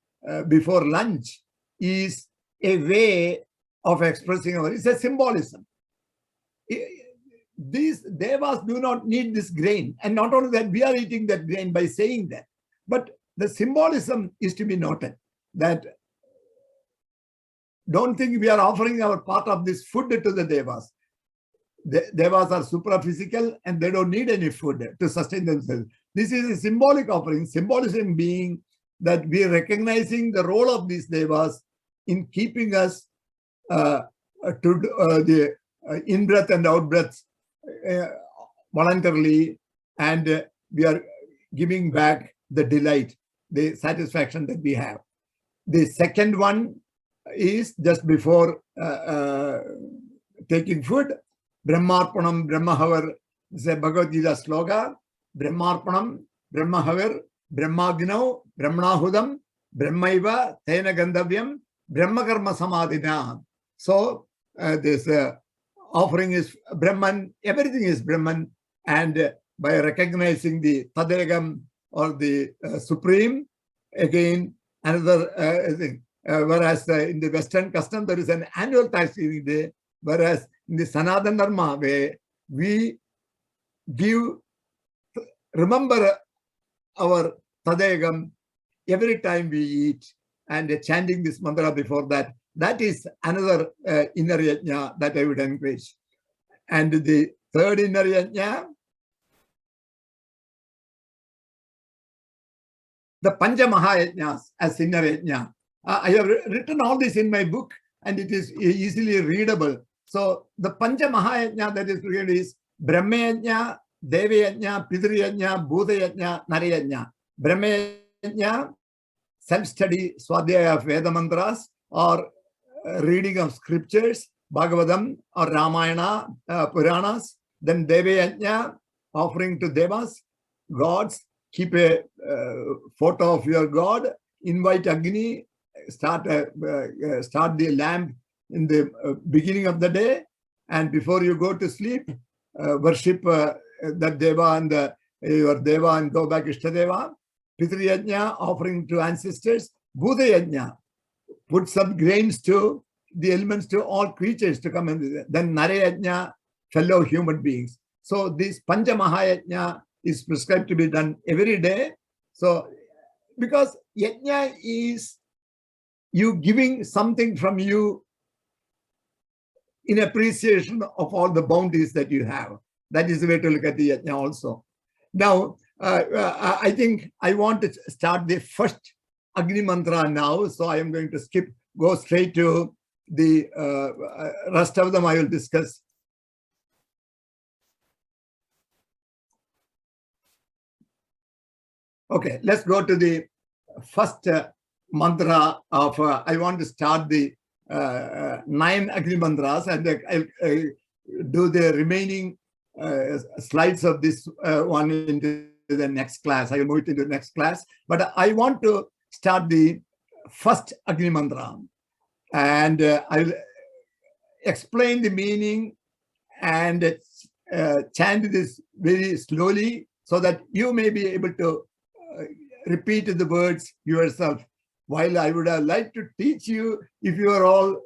before lunch is a way of expressing our, it's a symbolism. These Devas do not need this grain. And not only that, we are eating that grain by saying that. But the symbolism is to be noted that don't think we are offering our part of this food to the Devas. The Devas are supraphysical and they don't need any food to sustain themselves. This is a symbolic offering, symbolism being that we are recognizing the role of these Devas in keeping us to the in-breath and out-breath voluntarily, and we are giving back the delight, the satisfaction that we have. The second one is just before taking food, Brahmarpanam Brahmahavar. This is a Bhagavad Gita sloka. Brahmarpanam Brahmahavar Brahmagnau Brahmanahudam Brahmaiva Tena Gandhavyam Brahmakarma Samadhina. So this offering is Brahman, everything is Brahman, and by recognizing the Tadegam or the Supreme, again another thing. Whereas in the Western custom, there is an annual Thanksgiving Day, whereas in the Sanatana Dharma way, we remember our Tadegam every time we eat, and chanting this mantra before that. That is another inner yajna that I would encourage. And the third inner yajna, the Pancha Mahayajnas as inner yajna. I have written all this in my book, and it is easily readable. So the Pancha Mahayajna that is read is Brahma Yajna, Deva Yajna, Pitru Yajna, Bhuta Yajna, Nara Yajna. Brahma Yajna, self-study, Swadhyaya of Veda mantras, or reading of scriptures, Bhagavatam or Ramayana, Puranas. Then Deva Yajna, offering to Devas, gods. Keep a photo of your god, invite Agni, start the lamp in the beginning of the day, and before you go to sleep, worship that Deva and your Deva and go back Ishtadeva. Pitri Yajna, offering to ancestors. Bhuta Yajna, put some grains to the elements to all creatures to come in. Then Nare Yajna, fellow human beings. So this Pancha Mahayajna is prescribed to be done every day. So because Yajna is you giving something from you in appreciation of all the bounties that you have. That is the way to look at the Yajna also. Now, I think I want to start the first Agni Mantra now. So I am going to go straight to the rest of them I will discuss. Okay, let's go to the first mantra of, I want to start the 9 Agni Mantras, and I'll do the remaining slides of this one into the next class. I will move it into the next class. But I want to start the first Agni Mantra, and I'll explain the meaning and chant this very slowly so that you may be able to repeat the words yourself. While I would have liked to teach you, if you are all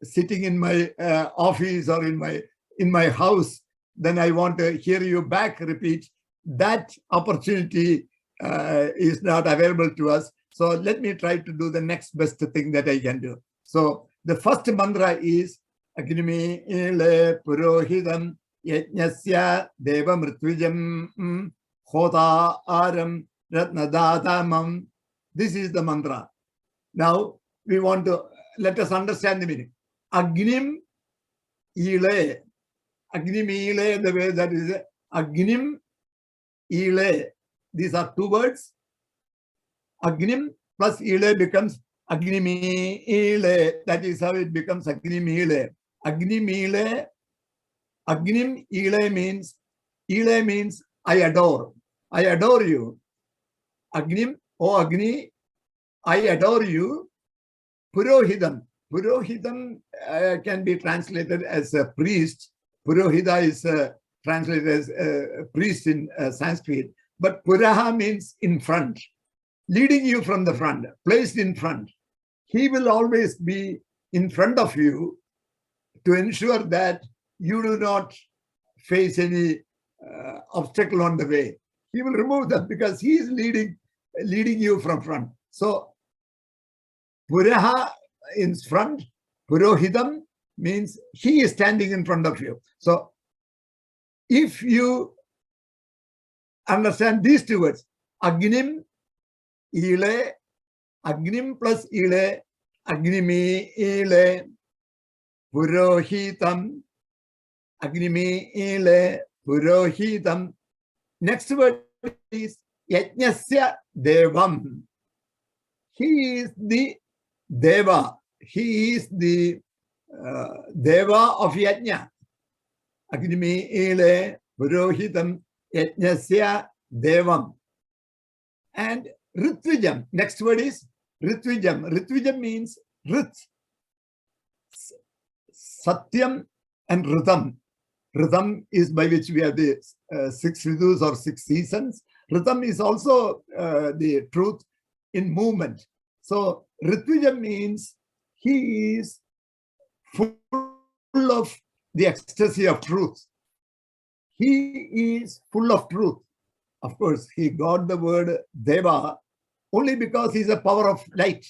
sitting in my office or in my house, then I want to hear you back repeat. That opportunity is not available to us. So let me try to do the next best thing that I can do. So the first mantra is Agnimi ile purohidam yajnasya deva mritvijam khota aram ratnadatamam. This is the mantra. Now we want to let us understand the meaning. Agnim ile. Agnim ile, the way that is Agnim ile. These are 2 words. Agnim plus ile becomes Agnimi ile. That is how it becomes Agnim ile. Agnim ile. Agnim ile means I adore. I adore you. Agnim, oh Agni, I adore you. Purohidam. Purohidam can be translated as a priest. Purohida is translated as a priest in Sanskrit. But Puraha means in front, leading you from the front, placed in front. He will always be in front of you to ensure that you do not face any obstacle on the way. He will remove them because he is leading you from front. So Puraha in front, Purohidam means he is standing in front of you. So if you understand these 2 words, Agnim ile, Agnim plus ile, Agnimi ile, Purohitam, Agnimi ile, Purohitam. Next word is Yajnasya Devam. He is the Deva. He is the Deva of Yajna. Agnimi ile Purohitam Yajnasya Devam. And Ritvijam. Next word is Ritvijam. Ritvijam means Rit, Satyam and Ritam. Ritam is by which we have the 6 Ridus or 6 seasons. Ritam is also the truth in movement. So Ritvijam means he is full of the ecstasy of truth. He is full of truth. Of course, he got the word Deva only because he's a power of light.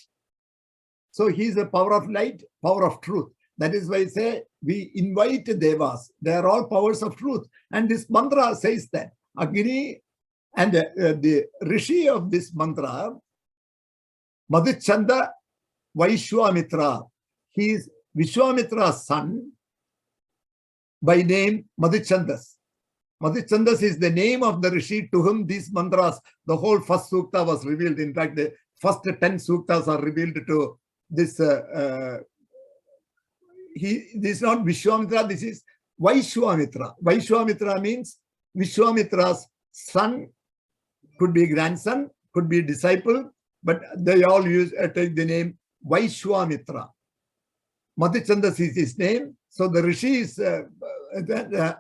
So he's a power of light, power of truth. That is why I say we invite Devas. They are all powers of truth. And this mantra says that. Agni and the Rishi of this mantra, Madhuchanda Vaishwamitra. He is Vishwamitra's son by name Madhuchandas. Madhuchandas is the name of the Rishi to whom these mantras, the whole first sukta was revealed. In fact, the first 10 suktas are revealed to this. This is not Vishwamitra, this is Vaishwamitra. Vaishwamitra means Vishwamitra's son, could be grandson, could be disciple, but they all take the name Vaishwamitra. Madhuchandas is his name. So the Rishi is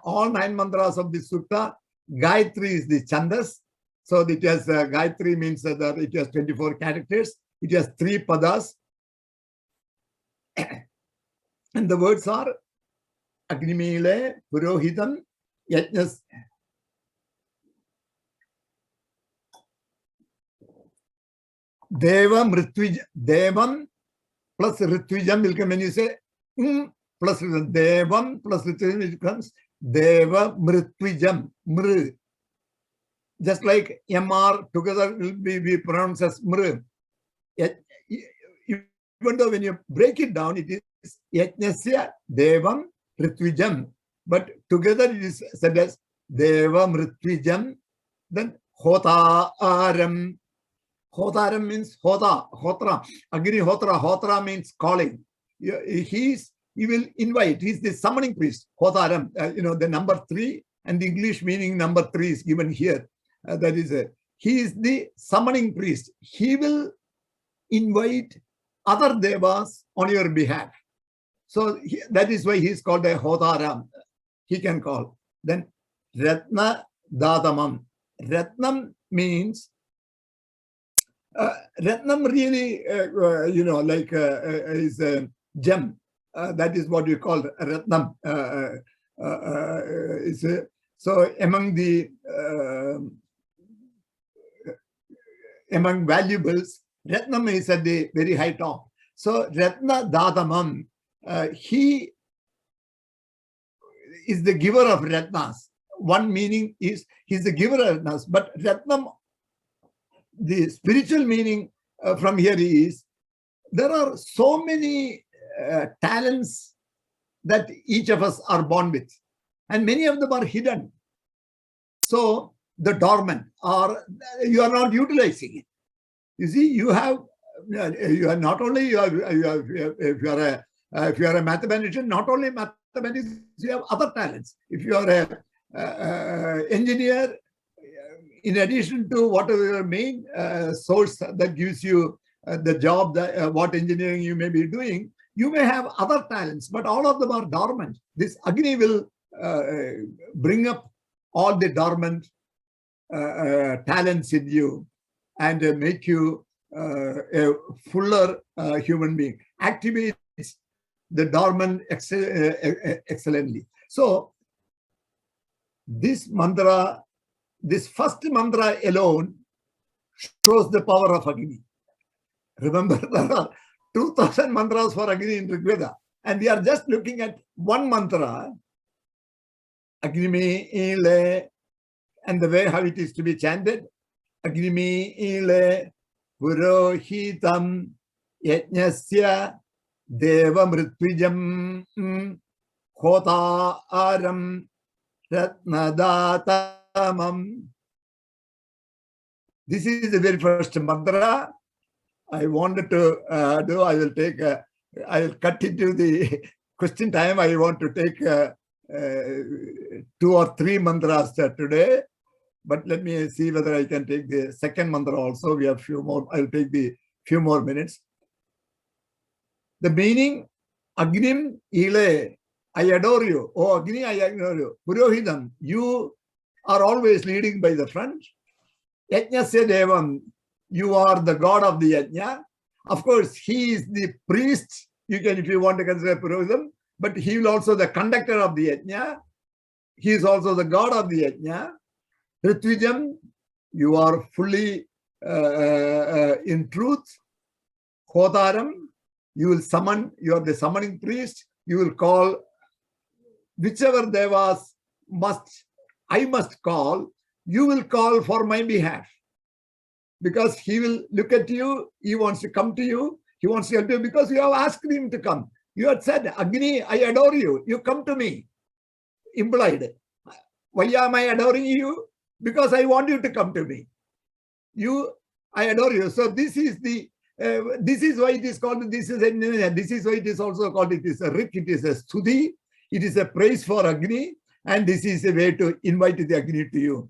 all 9 mantras of the sutta. Gayatri is the Chandas. So it has Gayatri means that it has 24 characters. It has 3 padas. And the words are Agnimile, Purohitam, Yajnas. Devam, Ritwijam, Devam plus Ritwijam will come when you say plus Devam plus Ritwijam, it becomes Deva Mritwijam, Mr. Just like MR together will be pronounced as Mr. Even though when you break it down, it is Yajnasya Devam Ritwijam. But together it is said as Devam Ritwijam, then Hotaram. Hotaram means Hotra. Agni Hotra. Hotra means calling. He will invite. He's the summoning priest. Hotaram. The number 3 and the English meaning number 3 is given here. That is, he is the summoning priest. He will invite other devas on your behalf. So that is why he is called a Hotaram. He can call. Then Ratna Dadamam. Ratnam means Ratnam really, is a gem. That is what you call Ratnam. So among valuables, Ratnam is at the very high top. So Ratna Dadamam, he is the giver of Ratnas. One meaning is he's the giver of Ratnas, but Ratnam, the spiritual meaning from here is there are so many talents that each of us are born with, and many of them are hidden. So the dormant, or you are not utilizing it. You see, you are not only if you are a mathematician, not only mathematics, you have other talents. If you are a engineer, in addition to whatever your main source that gives you the job, that what engineering you may be doing, you may have other talents, but all of them are dormant. This Agni will bring up all the dormant talents in you and make you a fuller human being, activates the dormant excellently. So this mantra, this first mantra alone shows the power of Agni. Remember, there are 2000 mantras for Agni in Rig Veda, and we are just looking at one mantra, Agnimi Ile, and the way how it is to be chanted. Agnimi Ile Purohitam Yajnasya Devam Ritwijam Hota Aram Ratnadatamam. This is the very first mantra I wanted to do. I will cut into the question time. I want to take 2 or 3 mantras today, but let me see whether I can take the second mantra also. We have few more. I'll take the few more minutes. The meaning, Agnim Ile, I adore you. Oh, Agni, I adore you. Purohitam, you are always leading by the front. Yajnasya Devam, you are the god of the Yajna. Of course, he is the priest. You can, if you want to consider Purohitam, but he will also the conductor of the Yajna. He is also the god of the Yajna. Ritwijam, you are fully in truth. Hotaram, you will summon, you are the summoning priest. You will call whichever devas I must call, you will call for my behalf. Because he will look at you, he wants to come to you, he wants to help you because you have asked him to come. You had said, Agni, I adore you, you come to me. Implied. Why am I adoring you? Because I want you to come to me. I adore you. So this is the, this is why it is called, this is why it is also called, it is a rik, it is a stuti, it is a praise for Agni, and this is a way to invite the Agni to you.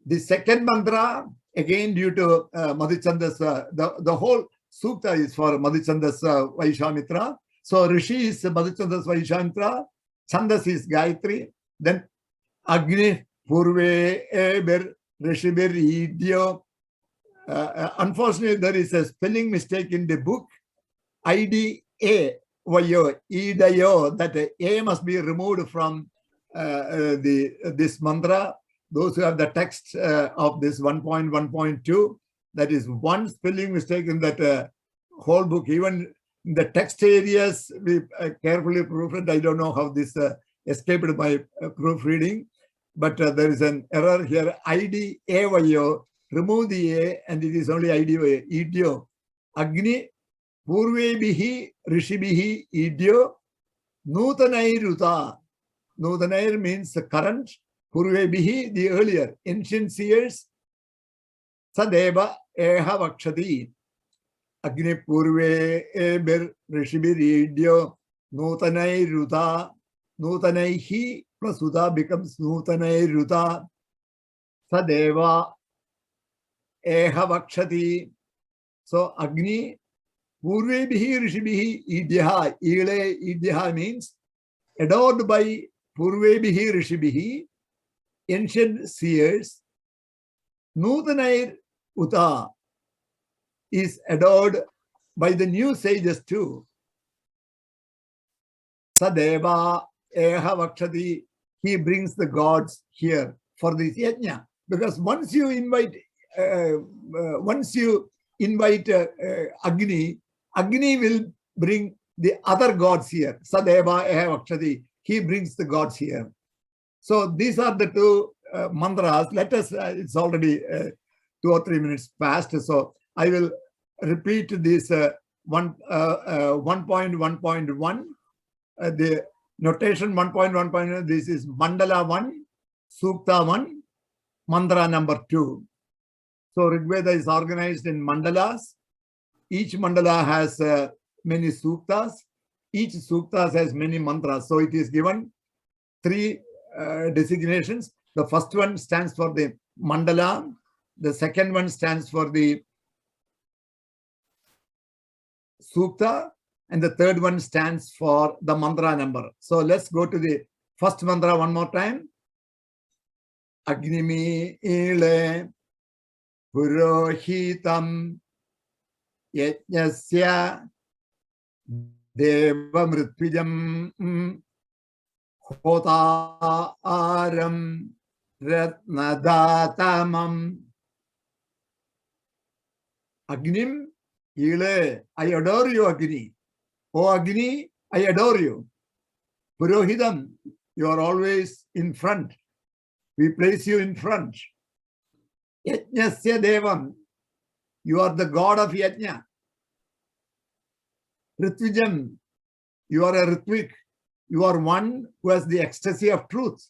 The second mantra, again due to Madhuchandra's, the whole sukta is for Madhuchandra's Vaishamitra. So Rishi is Madhuchandra's Vaishamitra, Chandas is Gayatri, then Agni Purve Eber Rishibir Idyo. Unfortunately, there is a spelling mistake in the book. IDA Vayo, Idayo, that A must be removed from this mantra. Those who have the text of this 1.1.2, that is one spelling mistake in that whole book. Even in the text areas, we carefully proofread. I don't know how this escaped my proofreading, but there is an error here. ID Avayo, remove the A, and it is only IDO. Idyo. Agni Purvebihi Rishibihi Idyo Nutanairuta. Nutanair means the current. Purvebihi, the earlier, ancient seers. Sadeva Eha Vakshati. Agni Purve Eber Rishibir Idyo Nutanairuta. Nutanaihi plus Uta becomes Nutanairuta. Sadeva Eha Vakshati. So Agni Purvebihi Rishibihi Idyaha. Ile Idyaha means adored by Purvebihi Rishibihi, ancient seers. Nutanair Uta is adored by the new sages too. Sadeva Eha Vakshati, he brings the gods here for this yajna. Because once you invite Agni, Agni will bring the other gods here. Sadeva Eha Vakshati, he brings the gods here. So these are the two mantras. Let us, it's already 2 or 3 minutes past. So I will repeat this 1.1.1. The notation 1.1.1, this is Mandala 1, Sukta 1, mantra number 2. So Rigveda is organized in mandalas. Each mandala has many suktas. Each suktas has many mantras. So it is given 3 designations. The first one stands for the mandala. The second one stands for the sukta. And the third one stands for the mantra number. So let's go to the first mantra one more time. Agnimi ile purohitam yajnasya devamritvijam hotaram ratnadatamam. Agnim ile, I adore you, Agni. Oh Agni, I adore you. Purohitam, you are always in front. We place you in front. Yajnasya Devam, you are the god of Yajna. Ritvijam, you are a Ritvik. You are one who has the ecstasy of truth.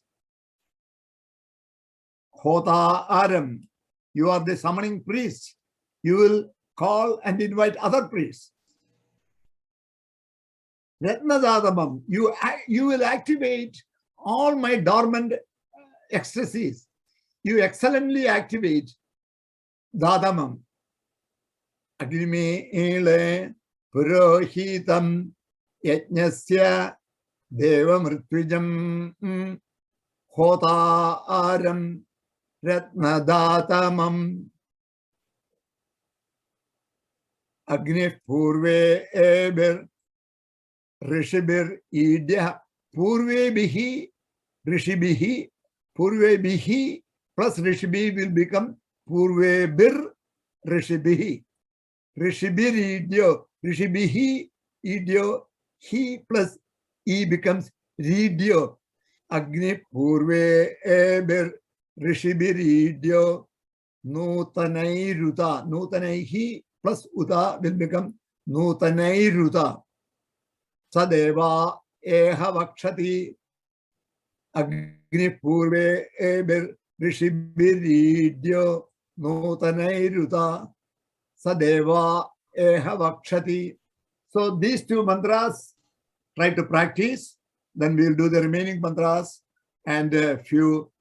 Hota Aram, you are the summoning priest. You will call and invite other priests. Ratnadadamam, you will activate all my dormant ecstasies. You excellently activate Dadamam. Agnimi ile purohitam yajnasya devam ritvijam hota aram ratnadatamam. Agni purve eber Rishibir Idya Purvebihi Rishibihi. Purvebihi plus Rishibi will become Purvebir Rishibihi. Rishibir Idyo. Rishibihi Idyo. He plus E becomes Ridyo. Agni Purve Eber Rishibir Idyo Nutanairuta. Nutanaihi plus Uta will become Nutanairuta. Sadeva Eha Vakshati. Agni Purve Eber Rishibir Nutanairuta. Sadeva Eha Vakshati. So these 2 mantras, try to practice. Then we'll do the remaining mantras and a few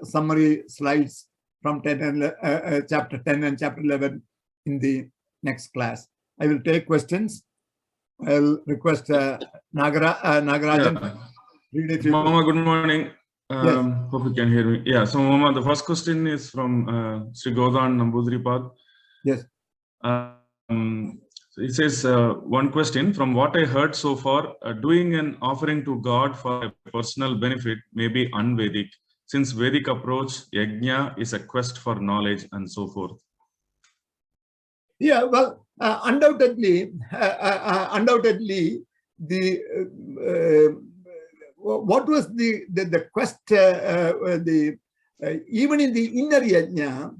summary slides from chapter 10 and chapter 11 in the next class. I will take questions. I'll request Nagarajan. Yeah. Read a few Mama, good morning. Yes. Hope you can hear me. Yeah, so Mama, the first question is from Sri Godan Nambudripad. Yes. It says, one question, from what I heard so far, doing an offering to God for a personal benefit may be un-Vedic, since Vedic approach, yajna is a quest for knowledge and so forth. Yeah, well, undoubtedly, the what was the quest? Even in the inner yajna,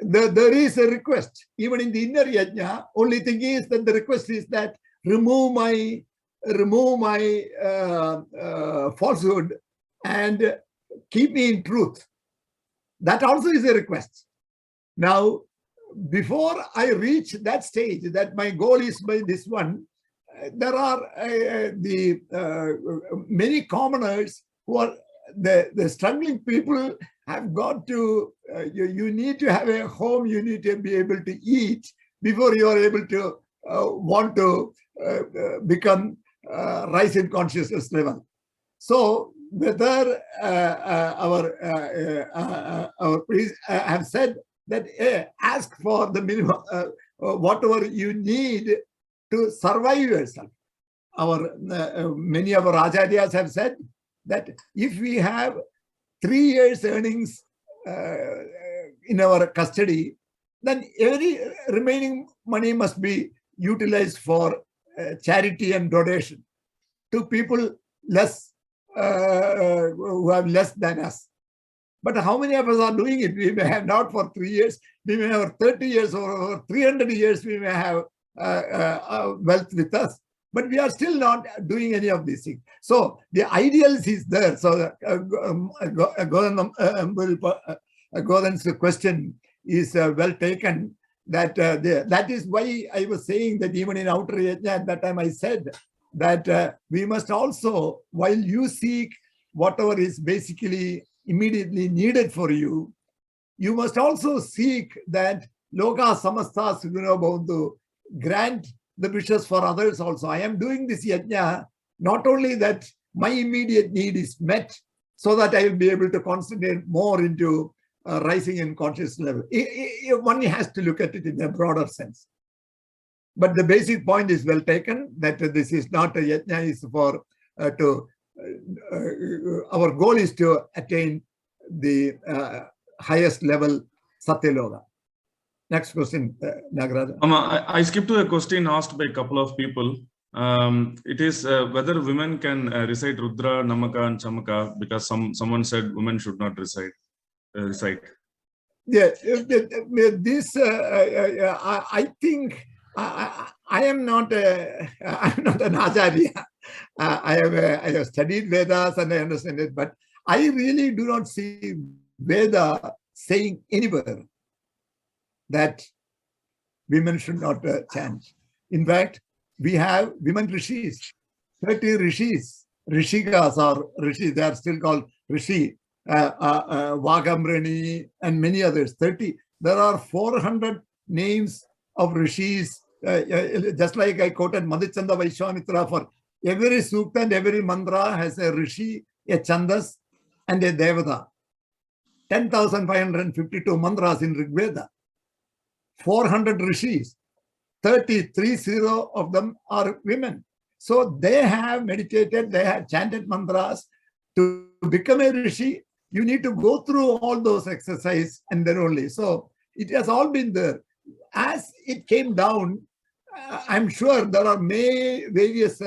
there is a request. Even in the inner yajna, only thing is that the request is that remove my falsehood and keep me in truth. That also is a request. Now, before I reach that stage, that my goal is by this one, there are many commoners who are the struggling people have got to, you need to have a home, you need to be able to eat before you are able to want to become rise in consciousness level. So whether our priests have said that ask for the minimum, whatever you need to survive yourself. Many of our acharyas have said that if we have 3 years earnings in our custody, then every remaining money must be utilized for charity and donation to people less who have less than us. But how many of us are doing it? We may have not for 3 years, we may have 30 years or 300 years, we may have wealth with us, but we are still not doing any of these things. So the ideals is there. So Godan's question is well taken. That is why I was saying that even in outer yajna at that time I said that we must also, while you seek whatever is basically immediately needed for you, you must also seek that loka samasta sukhino bhavantu, grant the wishes for others also. I am doing this yajna not only that my immediate need is met, so that I will be able to concentrate more into rising in conscious level. One has to look at it in a broader sense. But the basic point is well taken, that this is not a yajna, is for our goal is to attain the highest level Satyaloka. Next question, Nagaraja. I skipped to a question asked by a couple of people. It is whether women can recite Rudra, Namaka and Chamaka, because someone said women should not recite. Yeah, this I think I am not I'm not an acharya. I have studied Vedas and I understand it, but I really do not see Veda saying anywhere that women should not chant. In fact, we have women rishis, 30 rishis, rishikas or rishis, they are still called rishi, Vagamrani and many others, 30. There are 400 names of rishis, just like I quoted Madhuchanda Vaishwamitra, for every sukta and every mantra has a rishi, a chandas and a devata. 10,552 mantras in Rig Veda. 400 rishis, 30 of them are women. So they have meditated, they have chanted mantras. To become a rishi, you need to go through all those exercises and then only. So it has all been there. As it came down, I'm sure there are various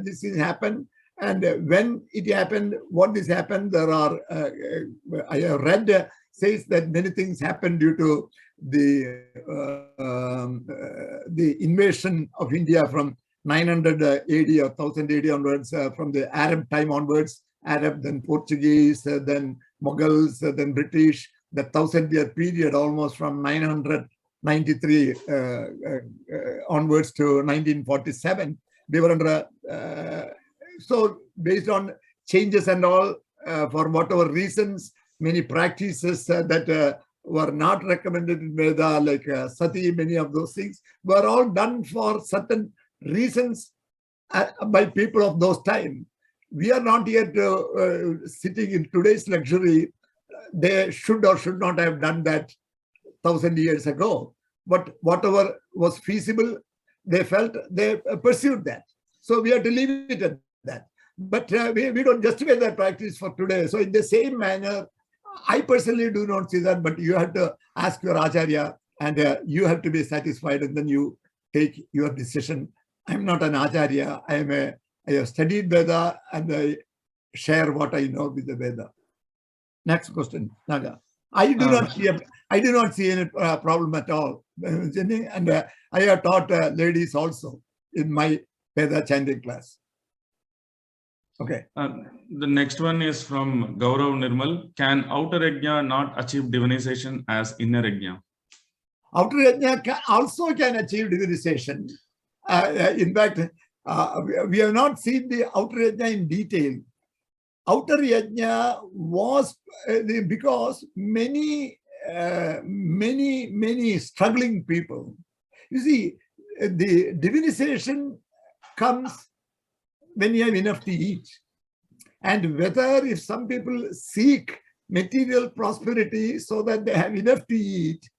these things happen. And when it happened, what this happened, there are, I have read, says that many things happened due to the invasion of India from 900 AD or 1000 AD onwards, from the Arab time onwards, Arab, then Portuguese, then Mughals, then British, the 1000-year period almost from 993 onwards to 1947. They were under, so based on changes and all, for whatever reasons, many practices that were not recommended in Veda, like sati, many of those things, were all done for certain reasons by people of those time. We are not yet sitting in today's luxury. They should or should not have done that 1,000 years ago. But whatever was feasible, they felt, they pursued that. So we have to leave it at that. But we don't justify that practice for today. So in the same manner, I personally do not see that, but you have to ask your Acharya, and you have to be satisfied, and then you take your decision. I'm not an Acharya. I have studied Veda, and I share what I know with the Veda. Next question, Naga. I do not see any problem at all. And I have taught ladies also in my Veda chanting class. Okay. The next one is from Gaurav Nirmal. Can outer yajna not achieve divinization as inner yajna? Outer yajna also can achieve divinization. In fact, we have not seen the outer yajna in detail. Outer yajna was because many struggling people. You see, the divinization comes when you have enough to eat. And whether if some people seek material prosperity so that they have enough to eat,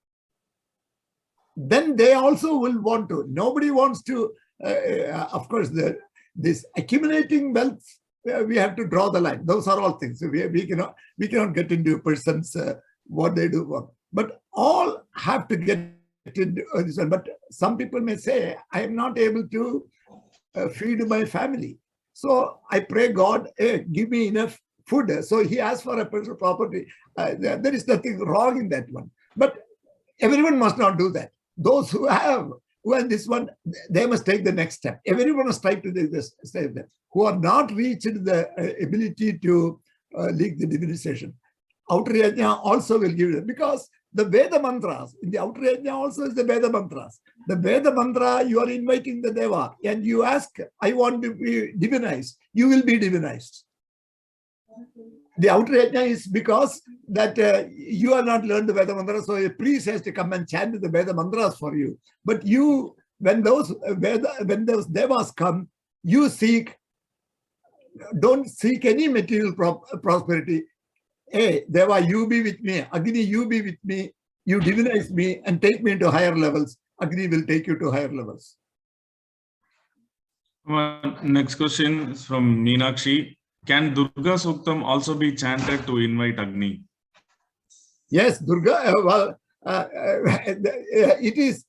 then they also will want to. Nobody wants to, of course, this accumulating wealth, we have to draw the line. Those are all things. We cannot get into a person's what they do. But all have to get into this one. But some people may say, I am not able to feed my family. So I pray God, hey, give me enough food. So he asks for a personal property. There is nothing wrong in that one. But everyone must not do that. Those who have this one, they must take the next step. Everyone must try to do this step. Who are not reached the ability to leak the divinization. Outer yajna also will give it, because the Veda mantras, in the outer yajna also is the Veda mantras. The Veda mantra, you are inviting the Deva and you ask, I want to be divinized. You will be divinized. The outer yajna is because that you are not learned the Veda mantras, so a priest has to come and chant the Veda mantras for you. But you, when those Devas come, you seek, don't seek any material prosperity. Hey, Deva, you be with me. Agni, you be with me. You divinize me and take me into higher levels. Agni will take you to higher levels. Next question is from Meenakshi. Can Durga Suktam also be chanted to invite Agni? Yes, Durga. It is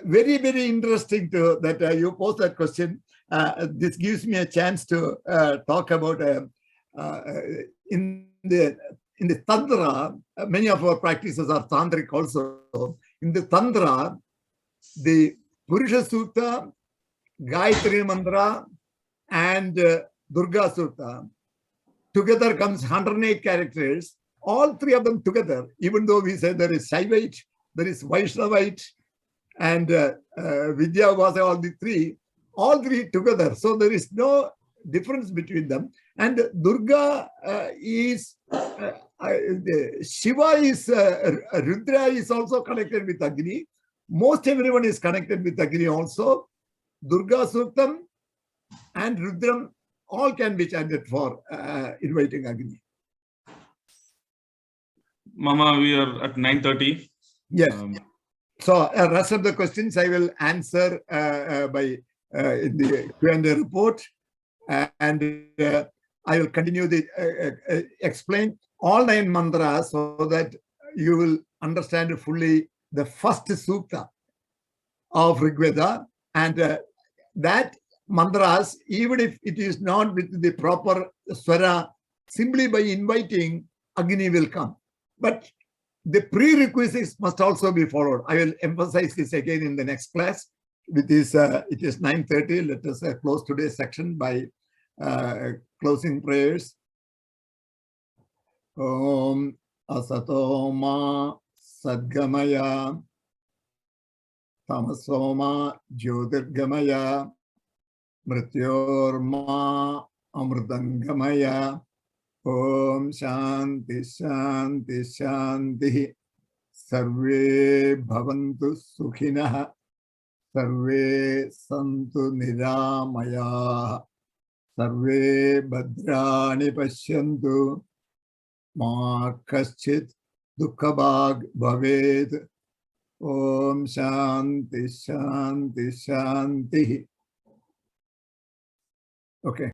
very, very interesting that you pose that question. This gives me a chance to talk about in the Tantra. Many of our practices are tantric also. In the Tantra, the Purusha Sukta, Gayatri Mantra, and Durga Sukta together comes 108 characters. All three of them together, even though we say there is Shaivite, there is Vaishnavite, and Vidyavasa, all three together. So there is no difference between them. And Durga is, Shiva is, Rudra is also connected with Agni. Most everyone is connected with Agni also. Durga Suktam and Rudram all can be chanted for inviting Agni. Mama, we are at 9:30. Yes. So rest of the questions I will answer by in the Q&A report, and I will continue the explain all 9 mantras so that you will understand fully the first sukta of Rigveda, and that mantras, even if it is not with the proper swara, simply by inviting, Agni will come. But the prerequisites must also be followed. I will emphasize this again in the next class. With this, it is 9:30. Let us close today's section by closing prayers. Om Asato Ma Sadgamaya Tamasoma Jyotirgamaya Mrityorma Amritangamaya. Om Shanti Shanti Shanti. Sarve Bhavantu Sukhinah. Sarve Santu Niramaya. Sarve Bhadrani Pashyantu. Ma Kaschit Dukkhabhag Bhaved. Om Shanti Shanti Shanti. Okay.